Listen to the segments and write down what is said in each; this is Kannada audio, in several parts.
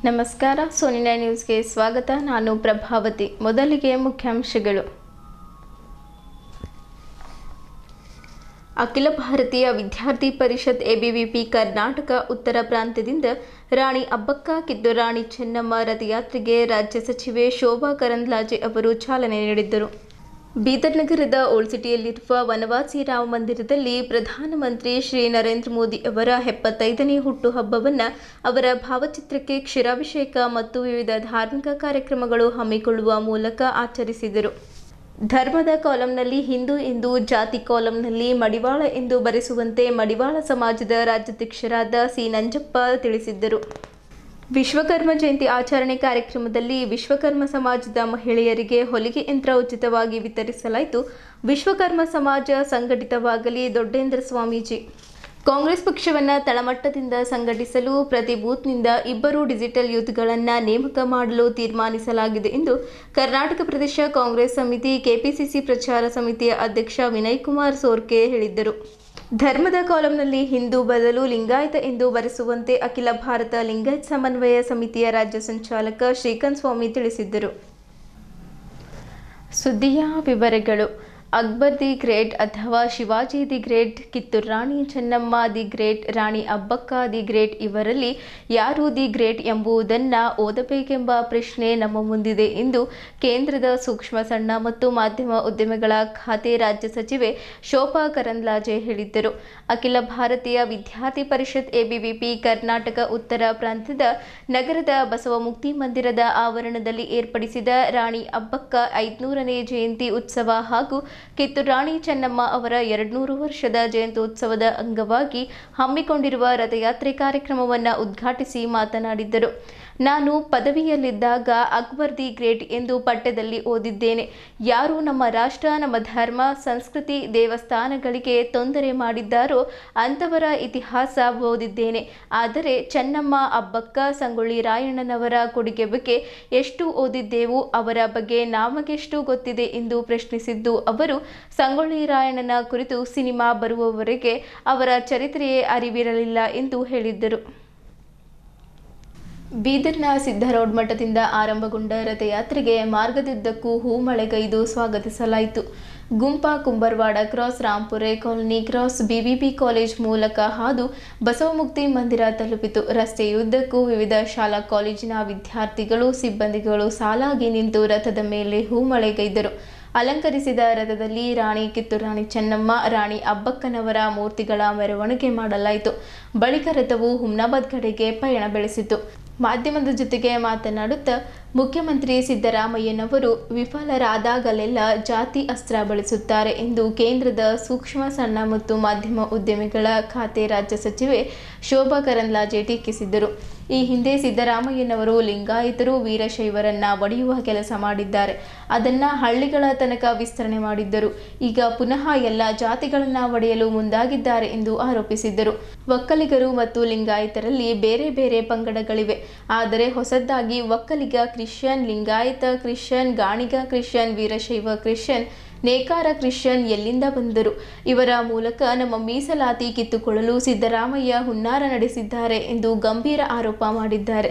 ನಮಸ್ಕಾರ, ಸೋನಿ ನ್ಯೂಸ್ಗೆ ಸ್ವಾಗತ. ನಾನು ಪ್ರಭಾವತಿ. ಮೊದಲಿಗೆ ಮುಖ್ಯಾಂಶಗಳು. ಅಖಿಲ ಭಾರತೀಯ ವಿದ್ಯಾರ್ಥಿ ಪರಿಷತ್ ಎಬಿವಿಪಿ ಕರ್ನಾಟಕ ಉತ್ತರ ಪ್ರಾಂತ್ಯದಿಂದ ರಾಣಿ ಅಬ್ಬಕ್ಕ ಕಿತ್ತೂರು ರಾಣಿ ಚೆನ್ನಮ್ಮ ರಥಯಾತ್ರೆಗೆ ರಾಜ್ಯ ಸಚಿವೆ ಶೋಭಾ ಕರಂದ್ಲಾಜೆ ಅವರು ಚಾಲನೆ ನೀಡಿದ್ದರು. ಬೀದರ್ ನಗರದ ಓಲ್ಡ್ ಸಿಟಿಯಲ್ಲಿರುವ ವನವಾಸಿ ರಾಮ ಮಂದಿರದಲ್ಲಿ ಪ್ರಧಾನಮಂತ್ರಿ ಶ್ರೀ ನರೇಂದ್ರ ಮೋದಿ ಅವರ 75ನೇ ಹುಟ್ಟುಹಬ್ಬವನ್ನು ಅವರ ಭಾವಚಿತ್ರಕ್ಕೆ ಕ್ಷೀರಾಭಿಷೇಕ ಮತ್ತು ವಿವಿಧ ಧಾರ್ಮಿಕ ಕಾರ್ಯಕ್ರಮಗಳು ಹಮ್ಮಿಕೊಳ್ಳುವ ಮೂಲಕ ಆಚರಿಸಿದರು. ಧರ್ಮದ ಕಾಲಂನಲ್ಲಿ ಹಿಂದೂ ಎಂದು, ಜಾತಿ ಕಾಲಂನಲ್ಲಿ ಮಡಿವಾಳ ಎಂದು ಬರೆಸುವಂತೆ ಮಡಿವಾಳ ಸಮಾಜದ ರಾಜ್ಯಾಧ್ಯಕ್ಷರಾದ ಸಿ ನಂಜಪ್ಪ ತಿಳಿಸಿದ್ದರು. ವಿಶ್ವಕರ್ಮ ಜಯಂತಿ ಆಚರಣೆ ಕಾರ್ಯಕ್ರಮದಲ್ಲಿ ವಿಶ್ವಕರ್ಮ ಸಮಾಜದ ಮಹಿಳೆಯರಿಗೆ ಹೊಲಿಗೆ ಯಂತ್ರ ಉಚಿತವಾಗಿ ವಿತರಿಸಲಾಯಿತು. ವಿಶ್ವಕರ್ಮ ಸಮಾಜ ಸಂಘಟಿತವಾಗಲಿ. ದೊಡ್ಡೇಂದ್ರ ಸ್ವಾಮೀಜಿ. ಕಾಂಗ್ರೆಸ್ ಪಕ್ಷವನ್ನು ತಳಮಟ್ಟದಿಂದ ಸಂಘಟಿಸಲು ಪ್ರತಿ ಬೂತ್ನಿಂದ 2 ಡಿಜಿಟಲ್ ಯೂತ್ಗಳನ್ನು ನೇಮಕ ಮಾಡಲು ತೀರ್ಮಾನಿಸಲಾಗಿದೆ ಎಂದು ಕರ್ನಾಟಕ ಪ್ರದೇಶ ಕಾಂಗ್ರೆಸ್ ಸಮಿತಿ ಕೆಪಿಸಿಸಿ ಪ್ರಚಾರ ಸಮಿತಿಯ ಅಧ್ಯಕ್ಷ ವಿನಯ್ ಕುಮಾರ್ ಸೋರ್ಕೆ ಹೇಳಿದ್ದರು. ಧರ್ಮದ ಕಾಲಂನಲ್ಲಿ ಹಿಂದೂ ಬದಲು ಲಿಂಗಾಯತ ಎಂದು ಬರೆಸುವಂತೆ ಅಖಿಲ ಭಾರತ ಲಿಂಗಾಯತ ಸಮನ್ವಯ ಸಮಿತಿಯ ರಾಜ್ಯ ಸಂಚಾಲಕ ಶ್ರೀಕಾಂತ್ ಸ್ವಾಮಿ ತಿಳಿಸಿದ್ದರು. ಸುದ್ದಿಯ ವಿವರಗಳು. ಅಕ್ಬರ್ ದಿ ಗ್ರೇಟ್ ಅಥವಾ Shivaji the great, Kittur Rani Chennamma the great, Rani Abbakka the great ಇವರಲ್ಲಿ ಯಾರು ದಿ ಗ್ರೇಟ್ ಎಂಬುದನ್ನು ಓದಬೇಕೆಂಬ ಪ್ರಶ್ನೆ ನಮ್ಮ ಮುಂದಿದೆ ಎಂದು ಕೇಂದ್ರದ ಸೂಕ್ಷ್ಮ ಸಣ್ಣ ಮತ್ತು ಮಾಧ್ಯಮ ಉದ್ಯಮಗಳ ಖಾತೆ ರಾಜ್ಯ ಸಚಿವೆ ಶೋಭಾ ಕರಂದ್ಲಾಜೆ ಹೇಳಿದ್ದರು. ಅಖಿಲ ಭಾರತೀಯ ವಿದ್ಯಾರ್ಥಿ ಪರಿಷತ್ ಎಬಿವಿಪಿ ಕರ್ನಾಟಕ ಉತ್ತರ ಪ್ರಾಂತ್ಯದ ನಗರದ ಬಸವಮುಕ್ತಿ ಮಂದಿರದ ಆವರಣದಲ್ಲಿ ಏರ್ಪಡಿಸಿದ ರಾಣಿ ಅಬ್ಬಕ್ಕ 500ನೇ ಜಯಂತಿ ಉತ್ಸವ ಹಾಗೂ ಕಿತ್ತೂರು ರಾಣಿ ಚೆನ್ನಮ್ಮ ಅವರ 200 ವರ್ಷದ ಜಯಂತ್ಯೋತ್ಸವದ ಅಂಗವಾಗಿ ಹಮ್ಮಿಕೊಂಡಿರುವ ರಥಯಾತ್ರೆ ಕಾರ್ಯಕ್ರಮವನ್ನು ಉದ್ಘಾಟಿಸಿ ಮಾತನಾಡಿದ್ದರು. ನಾನು ಪದವಿಯಲ್ಲಿದ್ದಾಗ ಅಕ್ಬರ್ ದಿ ಗ್ರೇಟ್ ಎಂದು ಪಠ್ಯದಲ್ಲಿ ಓದಿದ್ದೇನೆ. ಯಾರು ನಮ್ಮ ರಾಷ್ಟ್ರ, ನಮ್ಮ ಧರ್ಮ, ಸಂಸ್ಕೃತಿ, ದೇವಸ್ಥಾನಗಳಿಗೆ ತೊಂದರೆ ಮಾಡಿದ್ದಾರೋ ಅಂಥವರ ಇತಿಹಾಸ ಓದಿದ್ದೇನೆ. ಆದರೆ ಚೆನ್ನಮ್ಮ, ಅಬ್ಬಕ್ಕ, ಸಂಗೊಳ್ಳಿ ರಾಯಣ್ಣನವರ ಕೊಡುಗೆ ಬಗ್ಗೆ ಎಷ್ಟು ಓದಿದ್ದೆವು, ಅವರ ಬಗ್ಗೆ ನಮಗೆಷ್ಟು ಗೊತ್ತಿದೆ ಎಂದು ಪ್ರಶ್ನಿಸಿದ್ದು ಅವರು, ಸಂಗೊಳ್ಳಿ ರಾಯಣ್ಣನ ಕುರಿತು ಸಿನಿಮಾ ಬರುವವರೆಗೆ ಅವರ ಚರಿತ್ರೆಯೇ ಅರಿವಿರಲಿಲ್ಲ ಎಂದು ಹೇಳಿದ್ದರು. ಬೀದರ್ನ ಸಿದ್ಧರೋಡ್ ಮಠದಿಂದ ಆರಂಭಗೊಂಡ ರಥಯಾತ್ರೆಗೆ ಮಾರ್ಗದುದ್ದಕ್ಕೂ ಹೂಮಳೆಗೈದು ಸ್ವಾಗತಿಸಲಾಯಿತು. Gumpa Kumbarwada cross, Rampure colony cross, BBB college ಮೂಲಕ ಹಾದು ಬಸವಮುಕ್ತಿ ಮಂದಿರ ತಲುಪಿತು. ರಸ್ತೆಯುದ್ದಕ್ಕೂ ವಿವಿಧ ಶಾಲಾ ಕಾಲೇಜಿನ ವಿದ್ಯಾರ್ಥಿಗಳು, ಸಿಬ್ಬಂದಿಗಳು ಸಾಲಾಗಿ ನಿಂತು ರಥದ ಮೇಲೆ ಹೂಮಳೆಗೈದರು. ಅಲಂಕರಿಸಿದ ರಥದಲ್ಲಿ ರಾಣಿ ಕಿತ್ತೂರು ರಾಣಿ ಚೆನ್ನಮ್ಮ, ರಾಣಿ ಅಬ್ಬಕ್ಕನವರ ಮೂರ್ತಿಗಳ ಮೆರವಣಿಗೆ ಮಾಡಲಾಯಿತು. ಬಳಿಕ ರಥವು ಹುಮ್ನಾಬಾದ್ ಕಡೆಗೆ ಪಯಣ ಬೆಳೆಸಿತು. ಮಾಧ್ಯಮದ ಜೊತೆಗೆ ಮಾತನಾಡುತ್ತಾ ಮುಖ್ಯಮಂತ್ರಿ ಸಿದ್ದರಾಮಯ್ಯನವರು ವಿಫಲರಾದಾಗಲೆಲ್ಲ ಜಾತಿ ಅಸ್ತ್ರ ಬಳಸುತ್ತಾರೆ ಎಂದು ಕೇಂದ್ರದ ಸೂಕ್ಷ್ಮ ಸಣ್ಣ ಮತ್ತು ಮಾಧ್ಯಮ ಉದ್ಯಮಿಗಳ ಖಾತೆ ರಾಜ್ಯ ಸಚಿವೆ ಶೋಭಾ ಕರಂದ್ಲಾಜೆ ಟೀಕಿಸಿದ್ದರು. ಈ ಹಿಂದೆ ಸಿದ್ದರಾಮಯ್ಯನವರು ಲಿಂಗಾಯತರು, ವೀರಶೈವರನ್ನ ಒಡೆಯುವ ಕೆಲಸ ಮಾಡಿದ್ದಾರೆ. ಅದನ್ನು ಹಳ್ಳಿಗಳ ತನಕ ವಿಸ್ತರಣೆ ಮಾಡಿದ್ದರು. ಈಗ ಪುನಃ ಎಲ್ಲ ಜಾತಿಗಳನ್ನು ಒಡೆಯಲು ಮುಂದಾಗಿದ್ದಾರೆ ಎಂದು ಆರೋಪಿಸಿದ್ದರು. ಒಕ್ಕಲಿಗರು ಮತ್ತು ಲಿಂಗಾಯತರಲ್ಲಿ ಬೇರೆ ಬೇರೆ ಪಂಗಡಗಳಿವೆ. ಆದರೆ ಹೊಸದಾಗಿ Vokkaliga Christian, Lingayat Christian, Ganiga Christian, Veerashaiva Christian, ನೇಕಾರ ಕ್ರಿಶ್ಚಿಯನ್ ಎಲ್ಲಿಂದ ಬಂದರು? ಇವರ ಮೂಲಕ ನಮ್ಮ ಮೀಸಲಾತಿ ಕಿತ್ತುಕೊಳ್ಳಲು ಸಿದ್ದರಾಮಯ್ಯ ಹುನ್ನಾರ ನಡೆಸಿದ್ದಾರೆ ಎಂದು ಗಂಭೀರ ಆರೋಪ ಮಾಡಿದ್ದಾರೆ.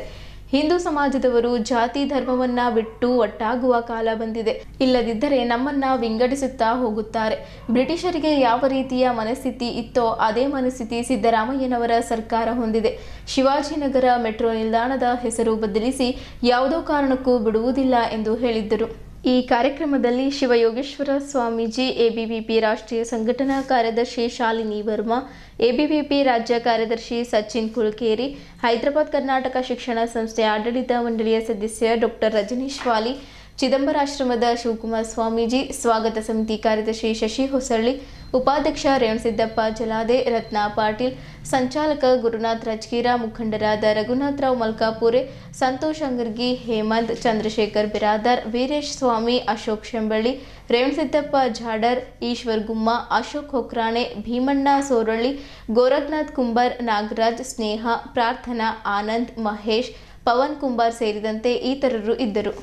ಹಿಂದೂ ಸಮಾಜದವರು ಜಾತಿ ಧರ್ಮವನ್ನ ಬಿಟ್ಟು ಒಟ್ಟಾಗುವ ಕಾಲ ಬಂದಿದೆ. ಇಲ್ಲದಿದ್ದರೆ ನಮ್ಮನ್ನ ವಿಂಗಡಿಸುತ್ತಾ ಹೋಗುತ್ತಾರೆ. ಬ್ರಿಟಿಷರಿಗೆ ಯಾವ ರೀತಿಯ ಮನಸ್ಥಿತಿ ಇತ್ತೋ ಅದೇ ಮನಸ್ಥಿತಿ ಸಿದ್ದರಾಮಯ್ಯನವರ ಸರ್ಕಾರ ಹೊಂದಿದೆ. ಶಿವಾಜಿನಗರ ಮೆಟ್ರೋ ನಿಲ್ದಾಣದ ಹೆಸರು ಬದಲಿಸಿ ಯಾವುದೋ ಕಾರಣಕ್ಕೂ ಬಿಡುವುದಿಲ್ಲ ಎಂದು ಹೇಳಿದ್ದರು. ಈ ಕಾರ್ಯಕ್ರಮದಲ್ಲಿ ಶಿವಯೋಗೇಶ್ವರ ಸ್ವಾಮೀಜಿ, ಎಬಿವಿಪಿ ರಾಷ್ಟ್ರೀಯ ಸಂಘಟನಾ ಕಾರ್ಯದರ್ಶಿ ಶಾಲಿನಿ ವರ್ಮಾ, ಎಬಿವಿಪಿ ರಾಜ್ಯ ಕಾರ್ಯದರ್ಶಿ ಸಚಿನ್ ಕುಲಕೇರಿ, ಹೈದರಾಬಾದ್ ಕರ್ನಾಟಕ ಶಿಕ್ಷಣ ಸಂಸ್ಥೆ ಆಡಳಿತ ಮಂಡಳಿಯ ಸದಸ್ಯ ಡಾಕ್ಟರ್ ರಜನೀಶ್ ವಾಲಿ, ಚಿದಂಬರಾಶ್ರಮದ ಶಿವಕುಮಾರ ಸ್ವಾಮೀಜಿ, ಸ್ವಾಗತ ಸಮಿತಿ ಕಾರ್ಯದರ್ಶಿ ಶಶಿ ಹೊಸಳ್ಳಿ, ಉಪಾಧ್ಯಕ್ಷ ರೇವಣಸಿದ್ದಪ್ಪ ಜಲಾದೆ, ರತ್ನಾ ಪಾಟೀಲ್, ಸಂಚಾಲಕ ಗುರುನಾಥ್ ರಜಗೀರ, ಮುಖಂಡರಾದ ರಘುನಾಥರಾವ್ ಮಲ್ಕಾಪುರೆ, ಸಂತೋಷ್ ಅಂಗರ್ಗಿ, ಹೇಮಂತ್, ಚಂದ್ರಶೇಖರ್ ಬಿರಾದರ್, ವೀರೇಶ್ ಸ್ವಾಮಿ, ಅಶೋಕ್ ಶೆಂಬಳ್ಳಿ, ರೇವಣಸಿದ್ದಪ್ಪ ಜಾಡರ್, ಈಶ್ವರ್ ಗುಮ್ಮ, ಅಶೋಕ್ ಹೊಕ್ರಾಣೆ, ಭೀಮಣ್ಣ ಸೋರಳ್ಳಿ, ಗೋರಖ್ನಾಥ್ ಕುಂಬಾರ್, ನಾಗರಾಜ್, ಸ್ನೇಹ, ಪ್ರಾರ್ಥನಾ, ಆನಂದ್, ಮಹೇಶ್, ಪವನ್ ಕುಂಬಾರ್ ಸೇರಿದಂತೆ ಇತರರು ಇದ್ದರು.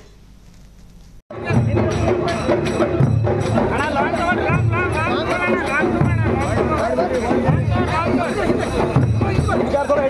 थोड़ा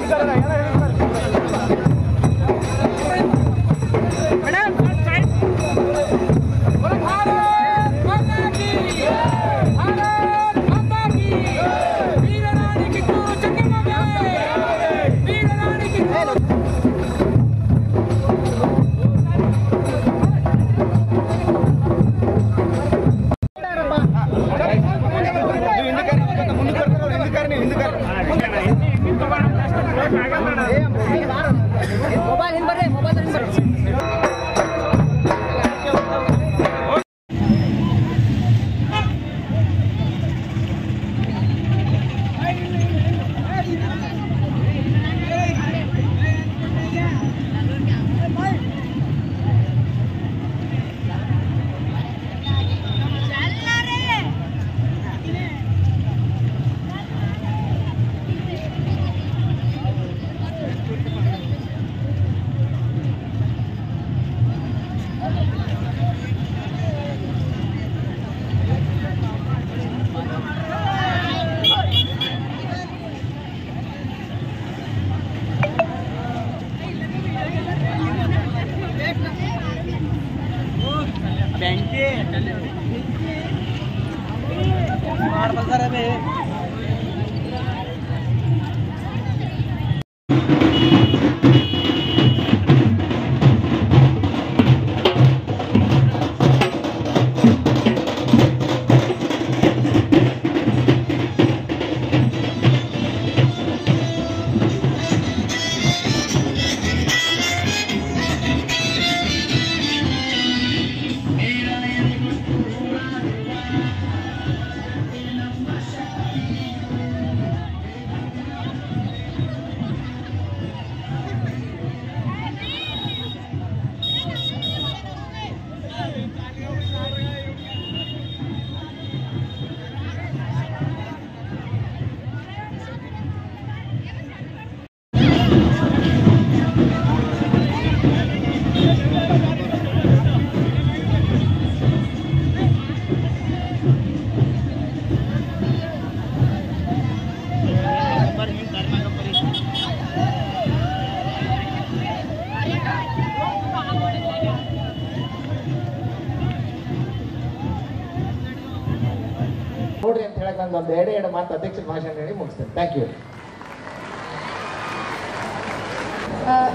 ನೋಡ್ರಿ ಅಂತ ಹೇಳಕ್ ಒಂದು ಎರಡು ಮಾತು ಅಧ್ಯಕ್ಷರ ಭಾಷಣ ಹೇಳಿ ಮುಗಿಸ್ತೇನೆ. Thank you.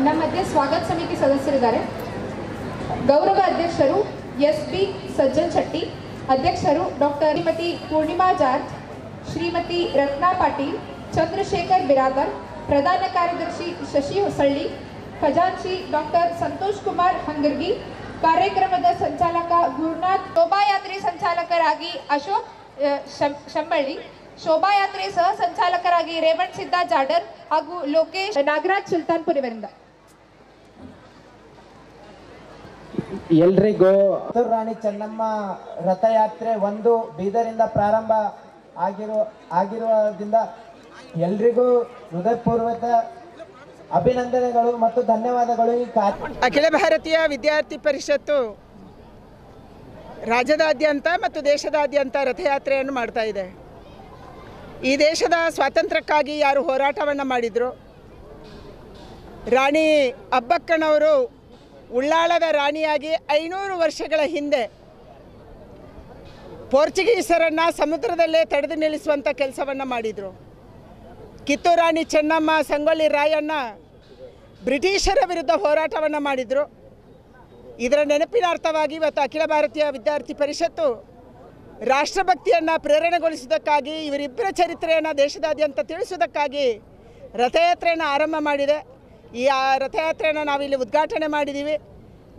ನಮ್ಮ ಮಧ್ಯೆ ಸ್ವಾಗತ ಸಮಿತಿ ಸದಸ್ಯರಿದ್ದಾರೆ. ಗೌರವ ಅಧ್ಯಕ್ಷರು SP ಸಜ್ಜನ್ ಶೆಟ್ಟಿ, ಅಧ್ಯಕ್ಷರು ಡಾಕ್ಟರ್ ಶ್ರೀಮತಿ ಪೂರ್ಣಿಮಾ ಜಾರ್ಜ್, ಶ್ರೀಮತಿ ರತ್ನಾ ಪಾಟೀಲ್, ಚಂದ್ರಶೇಖರ್ ಬಿರಾದರ್, ಪ್ರಧಾನ ಕಾರ್ಯದರ್ಶಿ ಶಶಿ ಹೊಸಳ್ಳಿ, ಖಜಾಂಚಿ ಡಾಕ್ಟರ್ ಸಂತೋಷ್ ಕುಮಾರ್ ಹಂಗರ್ಗಿ, ಕಾರ್ಯಕ್ರಮದ ಸಂಚಾಲಕ ಗುರುನಾಥ್, ಶೋಭಾಯಾತ್ರೆ ಸಂಚಾಲಕರಾಗಿ ಅಶೋಕ್ ಶಂಬಳ್ಳಿ, ಶೋಭಾಯಾತ್ರೆ ಸಹ ಸಂಚಾಲಕರಾಗಿ ರೇವಣ್ ಸಿದ್ದಾ ಜಾಡರ್ ಹಾಗೂ ಲೋಕೇಶ್ ನಾಗರಾಜ್ ಸುಲ್ತಾನ್ಪುರ್ ಇವರಿಂದ. ಎಲ್ರಿಗೂ ಕಿತ್ತೂರು ರಾಣಿ ಚೆನ್ನಮ್ಮ ರಥಯಾತ್ರೆ 1 ಬೀದರಿಂದ ಪ್ರಾರಂಭ ಆಗಿರುವುದರಿಂದ ಎಲ್ರಿಗೂ ಹೃದಯಪೂರ್ವಕ ಅಭಿನಂದನೆಗಳು ಮತ್ತು ಧನ್ಯವಾದಗಳು. ಅಖಿಲ ಭಾರತೀಯ ವಿದ್ಯಾರ್ಥಿ ಪರಿಷತ್ತು ರಾಜ್ಯದಾದ್ಯಂತ ಮತ್ತು ದೇಶದಾದ್ಯಂತ ರಥಯಾತ್ರೆಯನ್ನು ಮಾಡ್ತಾ ಇದೆ. ಈ ದೇಶದ ಸ್ವಾತಂತ್ರ್ಯಕ್ಕಾಗಿ ಯಾರು ಹೋರಾಟವನ್ನು ಮಾಡಿದರು, ರಾಣಿ ಅಬ್ಬಕ್ಕನವರು ಉಳ್ಳಾಳದ ರಾಣಿಯಾಗಿ 500 ವರ್ಷಗಳ ಹಿಂದೆ ಪೋರ್ಚುಗೀಸರನ್ನು ಸಮುದ್ರದಲ್ಲೇ ತಡೆದು ನಿಲ್ಲಿಸುವಂಥ ಕೆಲಸವನ್ನು ಮಾಡಿದರು. ಕಿತ್ತೂರು ರಾಣಿ ಚೆನ್ನಮ್ಮ, ಸಂಗೊಳ್ಳಿ ರಾಯಣ್ಣ ಬ್ರಿಟಿಷರ ವಿರುದ್ಧ ಹೋರಾಟವನ್ನು ಮಾಡಿದರು. ಇದರ ನೆನಪಿನಾರ್ಥವಾಗಿ ಇವತ್ತು ಅಖಿಲ ಭಾರತೀಯ ವಿದ್ಯಾರ್ಥಿ ಪರಿಷತ್ತು ರಾಷ್ಟ್ರಭಕ್ತಿಯನ್ನು ಪ್ರೇರಣೆಗೊಳಿಸುವುದಕ್ಕಾಗಿ, ಇವರಿಬ್ಬರ ಚರಿತ್ರೆಯನ್ನು ದೇಶದಾದ್ಯಂತ ತಿಳಿಸುವುದಕ್ಕಾಗಿ ರಥಯಾತ್ರೆಯನ್ನು ಆರಂಭ ಮಾಡಿದೆ. ಈ ರಥಯಾತ್ರೆಯನ್ನು ನಾವಿಲ್ಲಿ ಉದ್ಘಾಟನೆ ಮಾಡಿದ್ದೀವಿ.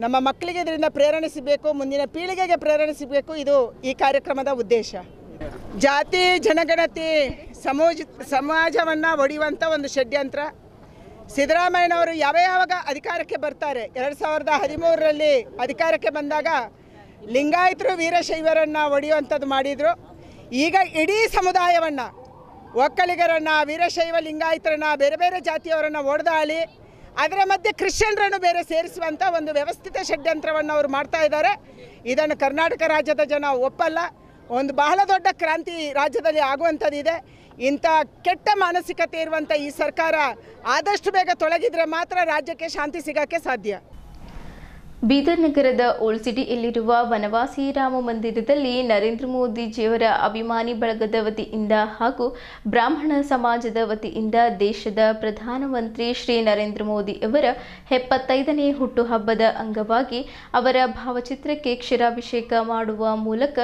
ನಮ್ಮ ಮಕ್ಕಳಿಗೆ ಇದರಿಂದ ಪ್ರೇರಣೆ ಸಿಗಬೇಕು, ಮುಂದಿನ ಪೀಳಿಗೆಗೆ ಪ್ರೇರಣೆ ಸಿಗಬೇಕು, ಇದು ಈ ಕಾರ್ಯಕ್ರಮದ ಉದ್ದೇಶ. ಜಾತಿ ಜನಗಣತಿ ಸಮಾಜವನ್ನು ಒಡೆಯುವಂಥ ಒಂದು ಷಡ್ಯಂತ್ರ. ಸಿದ್ದರಾಮಯ್ಯನವರು ಯಾವಾಗ ಅಧಿಕಾರಕ್ಕೆ ಬರ್ತಾರೆ, 2013ರಲ್ಲಿ ಅಧಿಕಾರಕ್ಕೆ ಬಂದಾಗ ಲಿಂಗಾಯತರು ವೀರಶೈವರನ್ನು ಒಡೆಯುವಂಥದ್ದು ಮಾಡಿದರು. ಈಗ ಇಡೀ ಸಮುದಾಯವನ್ನು, ಒಕ್ಕಲಿಗರನ್ನು, ವೀರಶೈವ ಲಿಂಗಾಯತರನ್ನು, ಬೇರೆ ಬೇರೆ ಜಾತಿಯವರನ್ನು ಒಡೆದಾಳಿ ಅದರ ಮಧ್ಯೆ ಕ್ರಿಶ್ಚಿಯನ್ರನ್ನು ಬೇರೆ ಸೇರಿಸುವಂಥ ಒಂದು ವ್ಯವಸ್ಥಿತ ಷಡ್ಯಂತ್ರವನ್ನು ಅವರು ಮಾಡ್ತಾ ಇದ್ದಾರೆ. ಇದನ್ನು ಕರ್ನಾಟಕ ರಾಜ್ಯದ ಜನ ಒಪ್ಪಲ್ಲ. ಒಂದು ಬಹಳ ದೊಡ್ಡ ಕ್ರಾಂತಿ ರಾಜ್ಯದಲ್ಲಿ ಆಗುವಂಥದ್ದಿದೆ. ಇಂಥ ಕೆಟ್ಟ ಮಾನಸಿಕತೆ ಇರುವಂಥ ಈ ಸರ್ಕಾರ ಆದಷ್ಟು ಬೇಗ ತೊಲಗಿದರೆ ಮಾತ್ರ ರಾಜ್ಯಕ್ಕೆ ಶಾಂತಿ ಸಿಗೋಕ್ಕೆ ಸಾಧ್ಯ. ಬೀದರ್ ನಗರದ ಓಲ್ಡ್ ಸಿಟಿಯಲ್ಲಿರುವ ವನವಾಸಿ ರಾಮ ಮಂದಿರದಲ್ಲಿ ನರೇಂದ್ರ ಮೋದಿಜಿಯವರ ಅಭಿಮಾನಿ ಬಳಗದ ವತಿಯಿಂದ ಹಾಗೂ ಬ್ರಾಹ್ಮಣ ಸಮಾಜದ ವತಿಯಿಂದ ದೇಶದ ಪ್ರಧಾನಮಂತ್ರಿ ಶ್ರೀ ನರೇಂದ್ರ ಮೋದಿ ಅವರ 75ನೇ ಹುಟ್ಟುಹಬ್ಬದ ಅಂಗವಾಗಿ ಅವರ ಭಾವಚಿತ್ರಕ್ಕೆ ಕ್ಷೀರಾಭಿಷೇಕ ಮಾಡುವ ಮೂಲಕ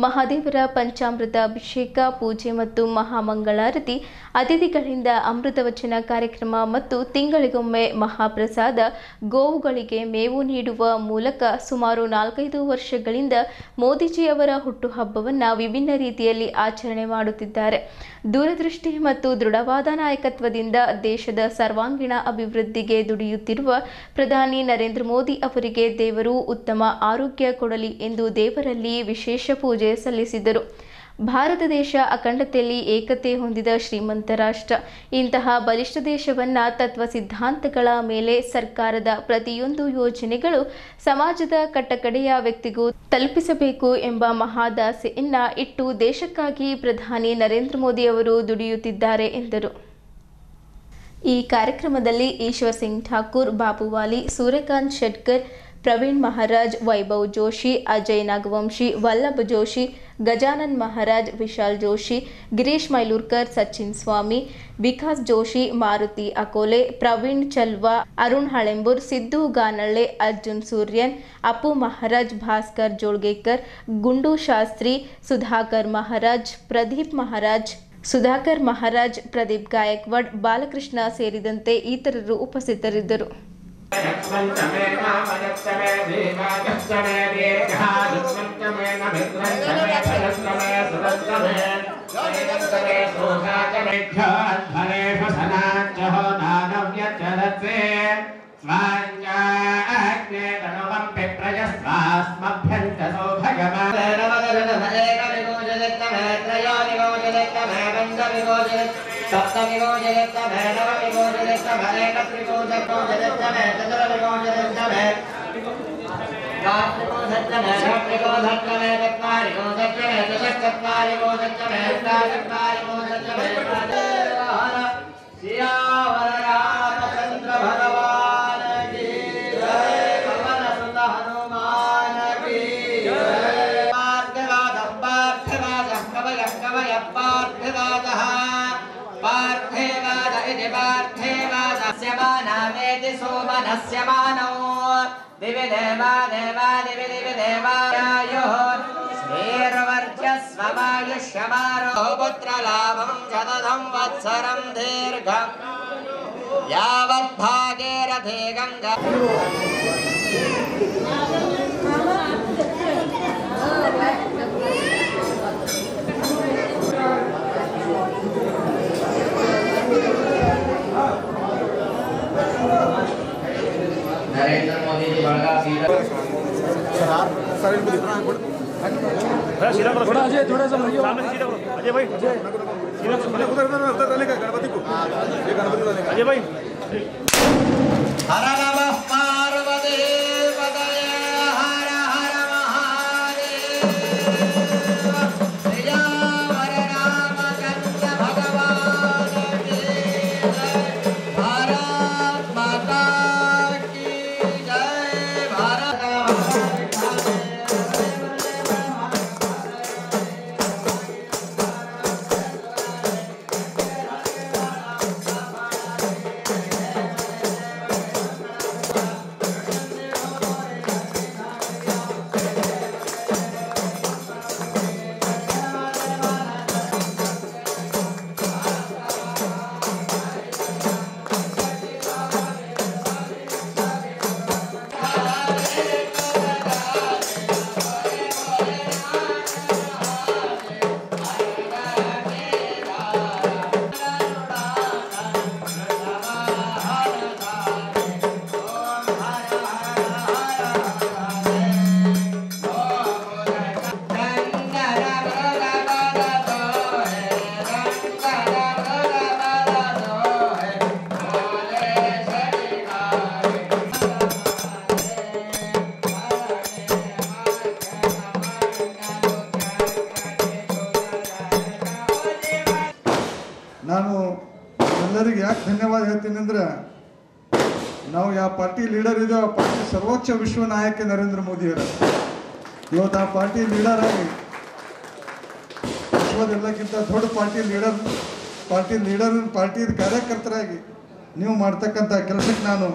ಮಹಾದೇವರ ಪಂಚಾಮೃತ ಅಭಿಷೇಕ, ಪೂಜೆ ಮತ್ತು ಮಹಾಮಂಗಳಾರತಿ, ಅತಿಥಿಗಳಿಂದ ಅಮೃತವಚನ ಕಾರ್ಯಕ್ರಮ ಮತ್ತು ತಿಂಗಳಿಗೊಮ್ಮೆ ಮಹಾಪ್ರಸಾದ, ಗೋವುಗಳಿಗೆ ಮೇವು ನೀಡುವ ಮೂಲಕ ಸುಮಾರು 4-5 ವರ್ಷಗಳಿಂದ ಮೋದಿಜಿಯವರ ಹುಟ್ಟುಹಬ್ಬವನ್ನು ವಿಭಿನ್ನ ರೀತಿಯಲ್ಲಿ ಆಚರಣೆ ಮಾಡುತ್ತಿದ್ದಾರೆ. ದೂರದೃಷ್ಟಿ ಮತ್ತು ದೃಢವಾದ ನಾಯಕತ್ವದಿಂದ ದೇಶದ ಸರ್ವಾಂಗೀಣ ಅಭಿವೃದ್ಧಿಗೆ ದುಡಿಯುತ್ತಿರುವ ಪ್ರಧಾನಿ ನರೇಂದ್ರ ಮೋದಿ ಅವರಿಗೆ ದೇವರು ಉತ್ತಮ ಆರೋಗ್ಯ ಕೊಡಲಿ ಎಂದು ದೇವರಲ್ಲಿ ವಿಶೇಷ ಪೂಜೆ ಸಲ್ಲಿಸಿದರು. ಭಾರತ ದೇಶ ಅಖಂಡತೆಯಲ್ಲಿ ಏಕತೆ ಹೊಂದಿದ ಶ್ರೀಮಂತ ರಾಷ್ಟ್ರ. ಇಂತಹ ಬಲಿಷ್ಠ ದೇಶವನ್ನು ತತ್ವ ಸಿದ್ಧಾಂತಗಳ ಮೇಲೆ ಸರ್ಕಾರದ ಪ್ರತಿಯೊಂದು ಯೋಜನೆಗಳು ಸಮಾಜದ ಕಟ್ಟಕಡೆಯ ವ್ಯಕ್ತಿಗೂ ತಲುಪಿಸಬೇಕು ಎಂಬ ಮಹಾದಾಸೆಯನ್ನ ಇಟ್ಟು ದೇಶಕ್ಕಾಗಿ ಪ್ರಧಾನಿ ನರೇಂದ್ರ ಮೋದಿ ಅವರು ದುಡಿಯುತ್ತಿದ್ದಾರೆ ಎಂದರು. ಈ ಕಾರ್ಯಕ್ರಮದಲ್ಲಿ ಈಶ್ವರ್ ಸಿಂಗ್ ಠಾಕೂರ್, ಬಾಬುವಾಲಿ, ಸೂರ್ಯಕಾಂತ್ ಶೆಟ್ಕರ್, ಪ್ರವೀಣ್ ಮಹಾರಾಜ್, ವೈಭವ್ ಜೋಶಿ, ಅಜಯ್ ನಾಗವಂಶಿ, ವಲ್ಲಭ ಜೋಶಿ, ಗಜಾನನ್ ಮಹಾರಾಜ್, ವಿಶಾಲ್ ಜೋಶಿ, ಗಿರೀಶ್ ಮೈಲೂರ್ಕರ್, ಸಚಿನ್ ಸ್ವಾಮಿ, ವಿಕಾಸ್ ಜೋಶಿ, ಮಾರುತಿ ಅಕೋಲೆ, ಪ್ರವೀಣ್ ಚಲ್ವಾ, ಅರುಣ್ ಹಳೆಂಬೂರ್, ಸಿದ್ದು ಗಾನಳ್ಳೆ, ಅರ್ಜುನ್ ಸೂರ್ಯನ್, ಅಪ್ಪು ಮಹಾರಾಜ್, ಭಾಸ್ಕರ್ ಜೋಳ್ಗೇಕರ್, ಗುಂಡು ಶಾಸ್ತ್ರಿ, ಸುಧಾಕರ್ ಮಹಾರಾಜ್, ಪ್ರದೀಪ್ ಮಹಾರಾಜ್, ಸುಧಾಕರ್ ಮಹಾರಾಜ್, ಪ್ರದೀಪ್ ಗಾಯಕ್ವಾಡ್, ಬಾಲಕೃಷ್ಣ ಸೇರಿದಂತೆ ಇತರರು ಉಪಸ್ಥಿತರಿದ್ದರು. सोमनस्य मानौ दिवि देवा देवा दिवि दिवि देवायोः श्रीर्वर्चस्वमायुष्यमारो पुत्रलाभं शतधं वत्सरं दीर्घम् यावद्भागे रथे गङ्गा नरेंद्र मोदी जी बड़का थोड़ा अजय थोड़ा सा अजय भाई गणपति को अजय भाई हर नमः पार्वती पतये हर हर महादेव श्रीराम रामचंद्र भगवान की जय भारत माता की जय भारत ನಾನು ಎಲ್ಲರಿಗೆ ಯಾಕೆ ಧನ್ಯವಾದ ಹೇಳ್ತೀನಿ ಅಂದ್ರೆ ನಾವು ಯಾವ ಪಾರ್ಟಿ ಲೀಡರ್ ಇದೆಯೋ ಆ ಪಾರ್ಟಿ ಸರ್ವೋಚ್ಚ ವಿಶ್ವ ನಾಯಕ ನರೇಂದ್ರ ಮೋದಿಯವರು ಇವತ್ತು ಆ ಪಾರ್ಟಿ ಲೀಡರ್ ಆಗಿ ವಿಶ್ವದೆಲ್ಲಕ್ಕಿಂತ ದೊಡ್ಡ ಪಾರ್ಟಿ ಕಾರ್ಯಕರ್ತರಾಗಿ ನೀವು ಮಾಡ್ತಕ್ಕಂಥ ಕೆಲಸಕ್ಕೆ ನಾನು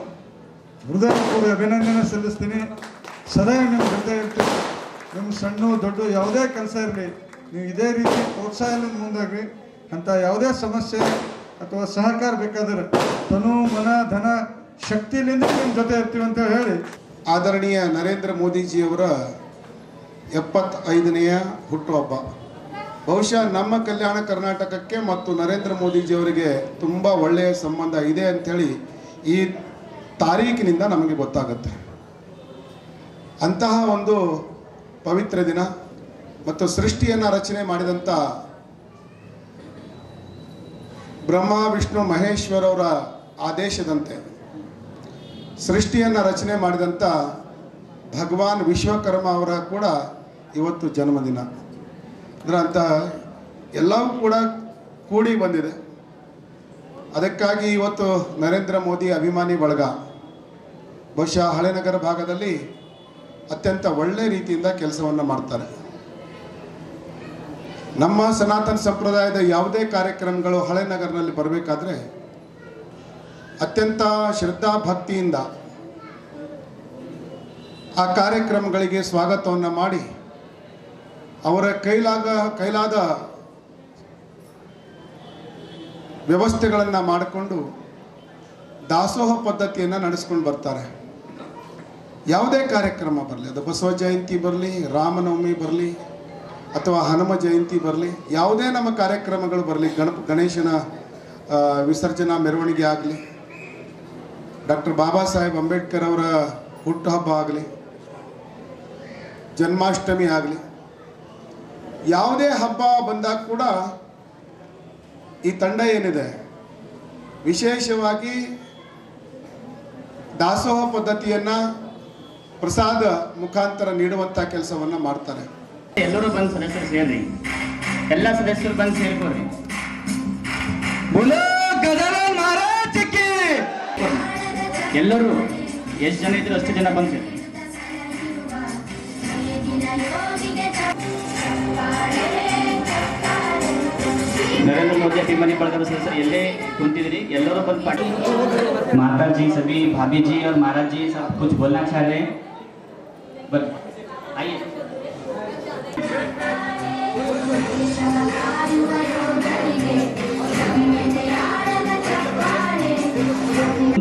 ಹೃದಯಪೂರ್ವಕ ಅಭಿನಂದನೆ ಸಲ್ಲಿಸ್ತೀನಿ. ಸದಾ ನಿಮ್ಮ ಜೊತೆ ಇರ್ತೀನಿ. ನಿಮ್ಮ ಸಣ್ಣ ದೊಡ್ಡ ಯಾವುದೇ ಕೆಲಸ ಇರಲಿ ನೀವು ಇದೇ ರೀತಿ ಪ್ರೋತ್ಸಾಹದಿಂದ ಮುಂದಾಗ್ರಿ. ಅಂತ ಯಾವುದೇ ಸಮಸ್ಯೆ ಅಥವಾ ಸಹಕಾರ ಬೇಕಾದ್ರೆ ತನು ಮನ ಧನ ಶಕ್ತಿಯಿಂದ ನಿಮ್ಮ ಜೊತೆ ಇರ್ತೀವಿ ಅಂತ ಹೇಳಿ ಆದರಣೀಯ ನರೇಂದ್ರ ಮೋದಿಜಿಯವರ 75ನೆಯ ಹುಟ್ಟುಹಬ್ಬ ಬಹುಶಃ ನಮ್ಮ ಕಲ್ಯಾಣ ಕರ್ನಾಟಕಕ್ಕೆ ಮತ್ತು ನರೇಂದ್ರ ಮೋದಿಜಿಯವರಿಗೆ ತುಂಬ ಒಳ್ಳೆಯ ಸಂಬಂಧ ಇದೆ ಅಂಥೇಳಿ ಈ ತಾರೀಕಿನಿಂದ ನಮಗೆ ಗೊತ್ತಾಗುತ್ತೆ. ಅಂತಹ ಒಂದು ಪವಿತ್ರ ದಿನ ಮತ್ತು ಸೃಷ್ಟಿಯನ್ನು ರಚನೆ ಮಾಡಿದಂಥ ಬ್ರಹ್ಮ ವಿಷ್ಣು ಮಹೇಶ್ವರವರ ಆದೇಶದಂತೆ ಸೃಷ್ಟಿಯನ್ನು ರಚನೆ ಮಾಡಿದಂಥ ಭಗವಾನ್ ವಿಶ್ವಕರ್ಮ ಅವರ ಕೂಡ ಇವತ್ತು ಜನ್ಮದಿನ. ಅಂದರೆ ಅಂತ ಎಲ್ಲವೂ ಕೂಡ ಕೂಡಿ ಬಂದಿದೆ. ಅದಕ್ಕಾಗಿ ಇವತ್ತು ನರೇಂದ್ರ ಮೋದಿ ಅಭಿಮಾನಿ ಬಳಗ ಬಹುಶಃ ಹಳೆನಗರ ಭಾಗದಲ್ಲಿ ಅತ್ಯಂತ ಒಳ್ಳೆಯ ರೀತಿಯಿಂದ ಕೆಲಸವನ್ನು ಮಾಡ್ತಾರೆ. ನಮ್ಮ ಸನಾತನ ಸಂಪ್ರದಾಯದ ಯಾವುದೇ ಕಾರ್ಯಕ್ರಮಗಳು ಹಳೆನಗರನಲ್ಲಿ ಬರಬೇಕಾದ್ರೆ ಅತ್ಯಂತ ಶ್ರದ್ಧಾ ಭಕ್ತಿಯಿಂದ ಆ ಕಾರ್ಯಕ್ರಮಗಳಿಗೆ ಸ್ವಾಗತವನ್ನು ಮಾಡಿ ಅವರ ಕೈಲಾದ ವ್ಯವಸ್ಥೆಗಳನ್ನು ಮಾಡಿಕೊಂಡು ದಾಸೋಹ ಪದ್ಧತಿಯನ್ನು ನಡೆಸ್ಕೊಂಡು ಬರ್ತಾರೆ. ಯಾವುದೇ ಕಾರ್ಯಕ್ರಮ ಬರಲಿ, ಅದು ಬಸವ ಜಯಂತಿ ಬರಲಿ, ರಾಮನವಮಿ ಬರಲಿ ಅಥವಾ ಹನುಮ ಜಯಂತಿ ಬರಲಿ, ಯಾವುದೇ ನಮ್ಮ ಕಾರ್ಯಕ್ರಮಗಳು ಬರಲಿ, ಗಣೇಶನ ವಿಸರ್ಜನಾ ಮೆರವಣಿಗೆ ಆಗಲಿ, ಡಾಕ್ಟರ್ ಬಾಬಾ ಸಾಹೇಬ್ ಅಂಬೇಡ್ಕರ್ ಅವರ ಹುಟ್ಟುಹಬ್ಬ ಆಗಲಿ, ಜನ್ಮಾಷ್ಟಮಿ ಆಗಲಿ, ಯಾವುದೇ ಹಬ್ಬ ಬಂದಾಗ ಕೂಡ ಈ ತಂಡ ಏನಿದೆ ವಿಶೇಷವಾಗಿ ದಾಸೋಹ ಪದ್ಧತಿಯನ್ನು ಪ್ರಸಾದ ಮುಖಾಂತರ ನೀಡುವಂಥ ಕೆಲಸವನ್ನು ಮಾಡ್ತಾರೆ. ಎಲ್ಲರೂ ಬಂದು ಸದಸ್ಯರು ಸೇರ್ರಿ, ಎಲ್ಲ ಸದಸ್ಯರು ಬಂದು ಸೇರ್ಕೊಡ್ರಿ. ಎಲ್ಲರೂ ಎಷ್ಟು ಜನ ಇದ್ರು ಅಷ್ಟು ಜನ ಬಂದು ಸೇರಿ. नरेंद्र मोदी अभिमानी ಬಳಗದ सदस्य ಎಲ್ಲೇ ಕುಂತಿದ್ರಿ ಎಲ್ಲರೂ ಬಂದು ಪಾರ್ಟಿ. माता जी, सभी भाभी जी और महाराज जी सब कुछ बोलना चाह रहे हैं, बस आइए.